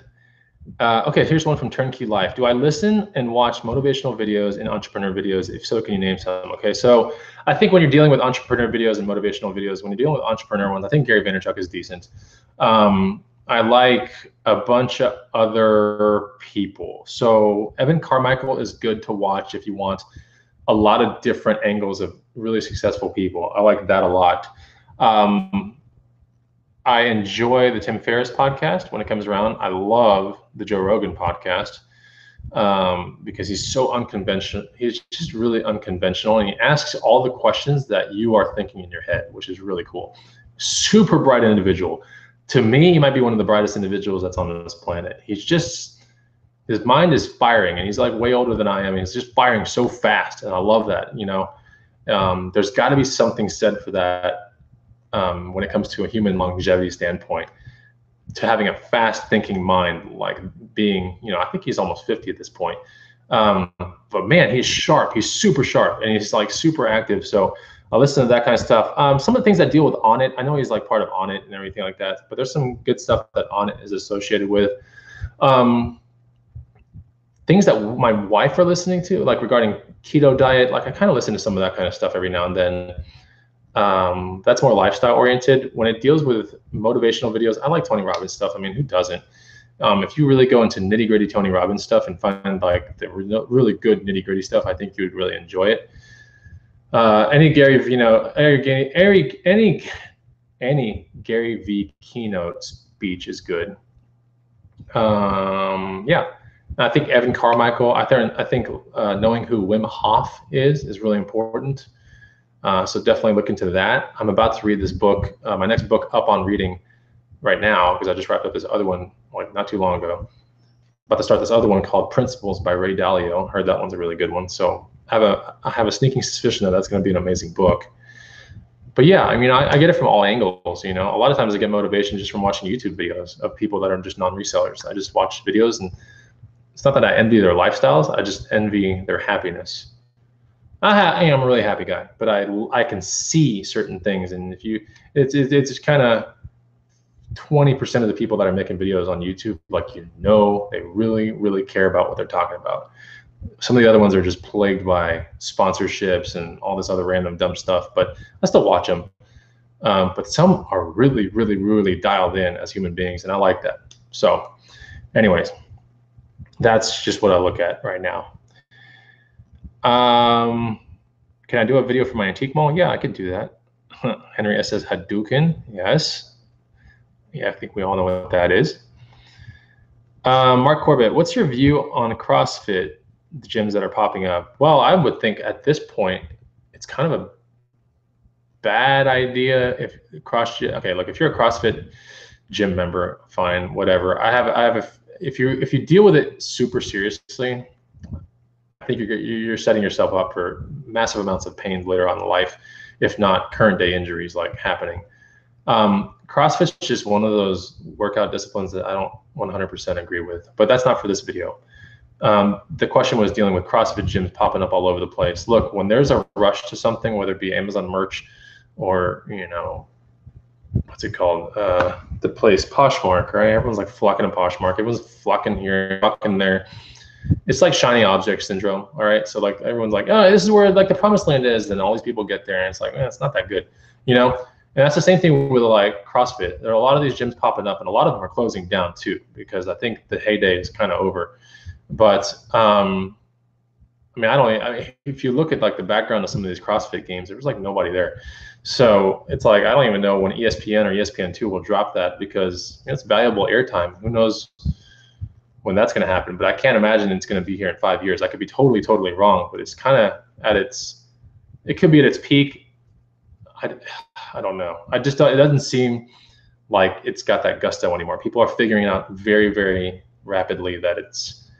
Okay, here's one from Turnkey Life. Do I listen and watch motivational videos and entrepreneur videos? If so, can you name some? Okay, so I think when you're dealing with entrepreneur videos and motivational videos, when you're dealing with entrepreneur ones, I think Gary Vaynerchuk is decent. I like a bunch of other people. So Evan Carmichael is good to watch if you want a lot of different angles of really successful people. I like that a lot. I enjoy the Tim Ferriss podcast when it comes around. I love the Joe Rogan podcast because he's so unconventional. He's just really unconventional, and he asks all the questions that you are thinking in your head, which is really cool. Super bright individual. To me, he might be one of the brightest individuals that's on this planet. His mind is firing, and he's like way older than I am. He's just firing so fast, and I love that. There's got to be something said for that. When it comes to a human longevity standpoint, to having a fast thinking mind, like being, I think he's almost 50 at this point. But man, he's sharp. He's super sharp, and he's like super active. So I'll listen to that kind of stuff. Some of the things that deal with Onnit, I know he's like part of Onnit and everything like that, but there's some good stuff that Onnit is associated with. Things that my wife are listening to, like regarding keto diet, like I kind of listen to some of that kind of stuff every now and then. That's more lifestyle oriented. When it deals with motivational videos, I like Tony Robbins stuff. I mean, who doesn't? If you really go into nitty gritty Tony Robbins stuff and find like the really good nitty gritty stuff, I think you would really enjoy it. Any Gary V keynote speech is good. Yeah, I think Evan Carmichael. I think knowing who Wim Hof is really important. So definitely look into that. I'm about to read this book, my next book up on reading right now, because I just wrapped up this other one like not too long ago. About to start this other one called Principles by Ray Dalio. Heard that one's a really good one. So I have a sneaking suspicion that that's going to be an amazing book. but yeah, I mean, I get it from all angles. You know, a lot of times I get motivation just from watching YouTube videos of people that are just non-resellers. I just watch videos, and it's not that I envy their lifestyles. I just envy their happiness. I am a really happy guy, but I can see certain things, and if you, it's kind of 20% of the people that are making videos on YouTube, like, you know, they really care about what they're talking about. Some of the other ones are just plagued by sponsorships and all this other random dumb stuff, but I still watch them. But some are really dialed in as human beings, and I like that. So anyways, that's just what I look at right now. Can I do a video for my antique mall? Yeah, I could do that. Henry S says Hadouken. Yes. Yeah, I think we all know what that is. Mark Corbett, what's your view on CrossFit, the gyms that are popping up? Well, I would think at this point, it's kind of a bad idea if okay, look, if you're a CrossFit gym member, fine, whatever. If you deal with it super seriously, I think you're setting yourself up for massive amounts of pain later on in life, if not current day injuries like happening. CrossFit's just one of those workout disciplines that I don't 100% agree with, but that's not for this video. The question was dealing with CrossFit gyms popping up all over the place. Look, when there's a rush to something, whether it be Amazon merch or, you know, what's it called? The place Poshmark, right? Everyone's like flocking to Poshmark. Everyone's flocking here, flocking there. It's like shiny object syndrome. All right. So like everyone's like, oh, this is where like the promised land is. And all these people get there and it's like, it's not that good, you know? And that's the same thing with like CrossFit. There are a lot of these gyms popping up and a lot of them are closing down too, because I think the heyday is kind of over. But I mean, if you look at like the background of some of these CrossFit games, there was like nobody there. So it's like, I don't even know when ESPN or ESPN2 will drop that, because it's valuable airtime. Who knows when that's going to happen? But I can't imagine it's going to be here in 5 years. I could be totally wrong, but it's kind of it could be at its peak. I don't know. It doesn't seem like it's got that gusto anymore. People are figuring out very rapidly that it's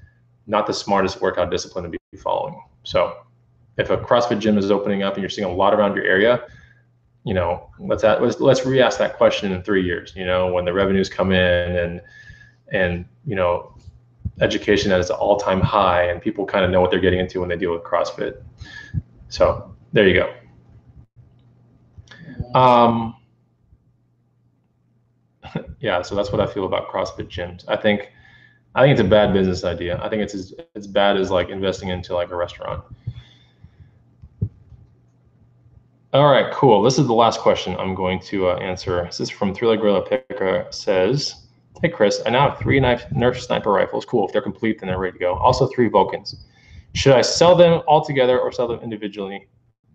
not the smartest workout discipline to be following. So if a CrossFit gym is opening up and you're seeing a lot around your area, you know, let's re-ask that question in 3 years, you know, when the revenues come in and you know, education at its all-time high and people kind of know what they're getting into when they deal with CrossFit. So there you go. Yeah, so that's what I feel about CrossFit gyms. I think it's a bad business idea. I think it's as bad as like investing into like a restaurant. All right, cool. This is the last question I'm going to answer. This is from Thriller Gorilla Picker. Says, hey Chris, I now have 3 Nerf sniper rifles. Cool, if they're complete, then they're ready to go. Also 3 Vulcans. Should I sell them all together or sell them individually?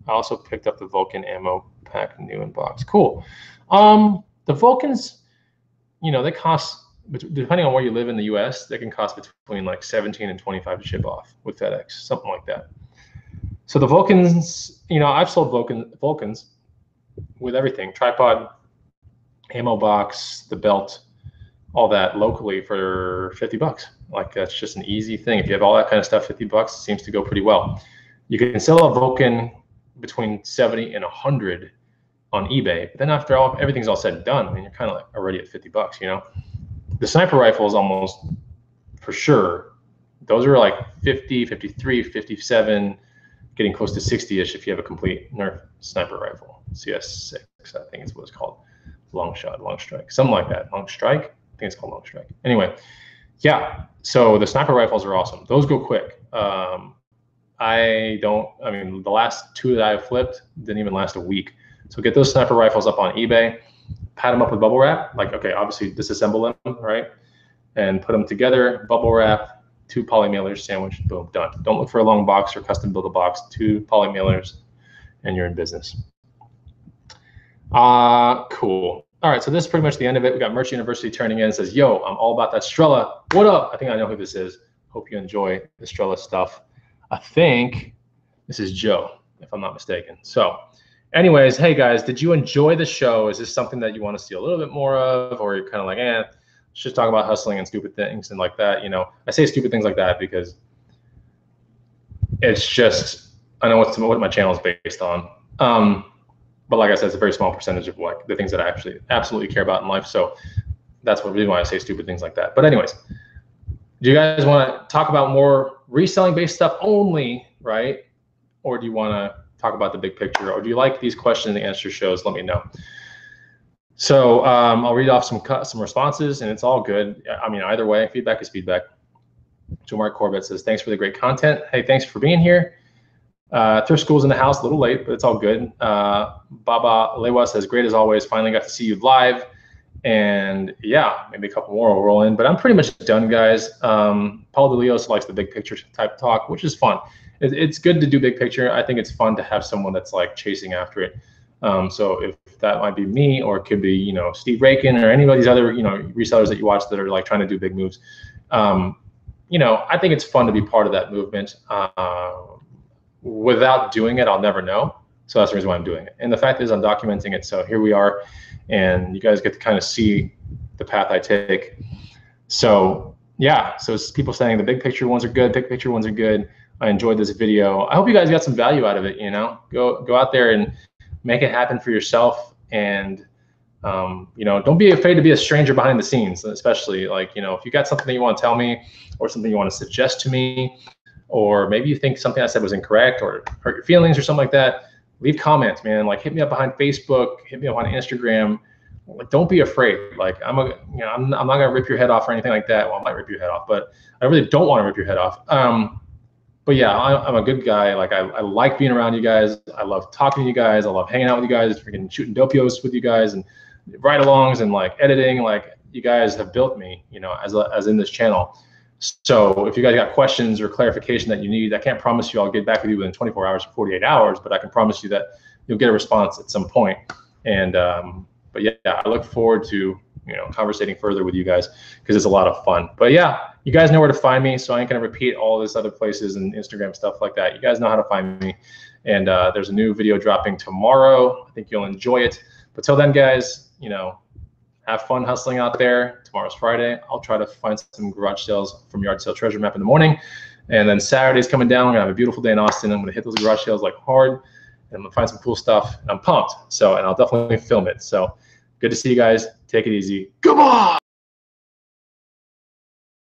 I also picked up the Vulcan ammo pack, new in box. Cool. The Vulcans, you know, they cost, depending on where you live in the US, they can cost between like 17 and 25 to ship off with FedEx, something like that. So the Vulcans, you know, I've sold Vulcans with everything, tripod, ammo box, the belt, all that locally for $50. Like that's just an easy thing. If you have all that kind of stuff, $50 seems to go pretty well. You can sell a Vulcan between 70 and 100 on eBay, but then after everything's all said and done, I mean, you're kind of like already at $50, you know. The sniper rifle is almost for sure. Those are like 50, 53, 57, getting close to 60-ish if you have a complete Nerf sniper rifle. CS6, I think is what it's called. Long shot, long strike, something like that. Long strike, I think it's called long strike. Anyway, yeah. So the sniper rifles are awesome. Those go quick. I mean, the last 2 that I flipped didn't even last a week. So get those sniper rifles up on eBay, pat them up with bubble wrap. Like, okay, obviously disassemble them, right? And put them together, bubble wrap, 2 poly mailers, sandwich, boom, done. Don't look for a long box or custom build a box, 2 poly mailers, and you're in business. Cool. All right, so this is pretty much the end of it. We got Merch University turning in. It says, yo, I'm all about that Strella. What up? I think I know who this is. Hope you enjoy the Strella stuff. I think this is Joe, if I'm not mistaken. So anyways, hey guys, did you enjoy the show? Is this something that you want to see a little bit more of, or you're kind of like, let's just talk about hustling and stupid things and like that? You know, I say stupid things like that because it's just, I know what my channel is based on. But like I said, it's a very small percentage of like the things that I actually absolutely care about in life. So that's what really why I say stupid things like that. But anyways, do you guys want to talk about more reselling based stuff only, right? Or do you want to talk about the big picture? Or do you like these question and answer shows? Let me know. So I'll read off some responses, and it's all good. I mean, either way, feedback is feedback. Joe Mark Corbett says, thanks for the great content. Hey, thanks for being here. Thrift School's in the house, a little late, but it's all good. Baba Lewa says, great as always. Finally got to see you live. And yeah, maybe a couple more will roll in, but I'm pretty much done, guys. Paul DeLeos likes the big picture type talk, which is fun. It's good to do big picture. I think it's fun to have someone that's like chasing after it. So if that might be me, or it could be, you know, Steve Rakin or any of these other, you know, resellers that you watch that are like trying to do big moves. You know, I think it's fun to be part of that movement. Without doing it, I'll never know. So that's the reason why I'm doing it. And the fact is I'm documenting it. So here we are, and you guys get to kind of see the path I take. So yeah, so it's people saying the big picture ones are good, big picture ones are good. I enjoyed this video. I hope you guys got some value out of it. You know, go out there and make it happen for yourself. And you know, don't be afraid to be a stranger behind the scenes, especially like, you know, if you got something that you want to tell me or something you want to suggest to me, or maybe you think something I said was incorrect or hurt your feelings or something like that, leave comments, man. Like hit me up behind Facebook, hit me up on Instagram. Like, don't be afraid. Like I'm not gonna rip your head off or anything like that. Well, I might rip your head off, but I really don't want to rip your head off. But yeah, I'm a good guy. Like I like being around you guys. I love talking to you guys. I love hanging out with you guys, freaking shooting dopios with you guys and ride-alongs and like editing. Like you guys have built me, you know, as in this channel. So if you guys got questions or clarification that you need, I can't promise you I'll get back with you within 24 hours or 48 hours, but I can promise you that you'll get a response at some point. And but yeah, I look forward to, you know, conversating further with you guys because it's a lot of fun. But yeah, you guys know where to find me, so I ain't gonna repeat all this other places and Instagram stuff like that. You guys know how to find me. And there's a new video dropping tomorrow. I think you'll enjoy it. But till then, guys, you know, have fun hustling out there. Tomorrow's Friday. I'll try to find some garage sales from Yard Sale Treasure Map in the morning. And then Saturday's coming down. We're gonna have a beautiful day in Austin. I'm gonna hit those garage sales like hard, and I'm gonna find some cool stuff. And I'm pumped. So, and I'll definitely film it. So good to see you guys. Take it easy. Goodbye.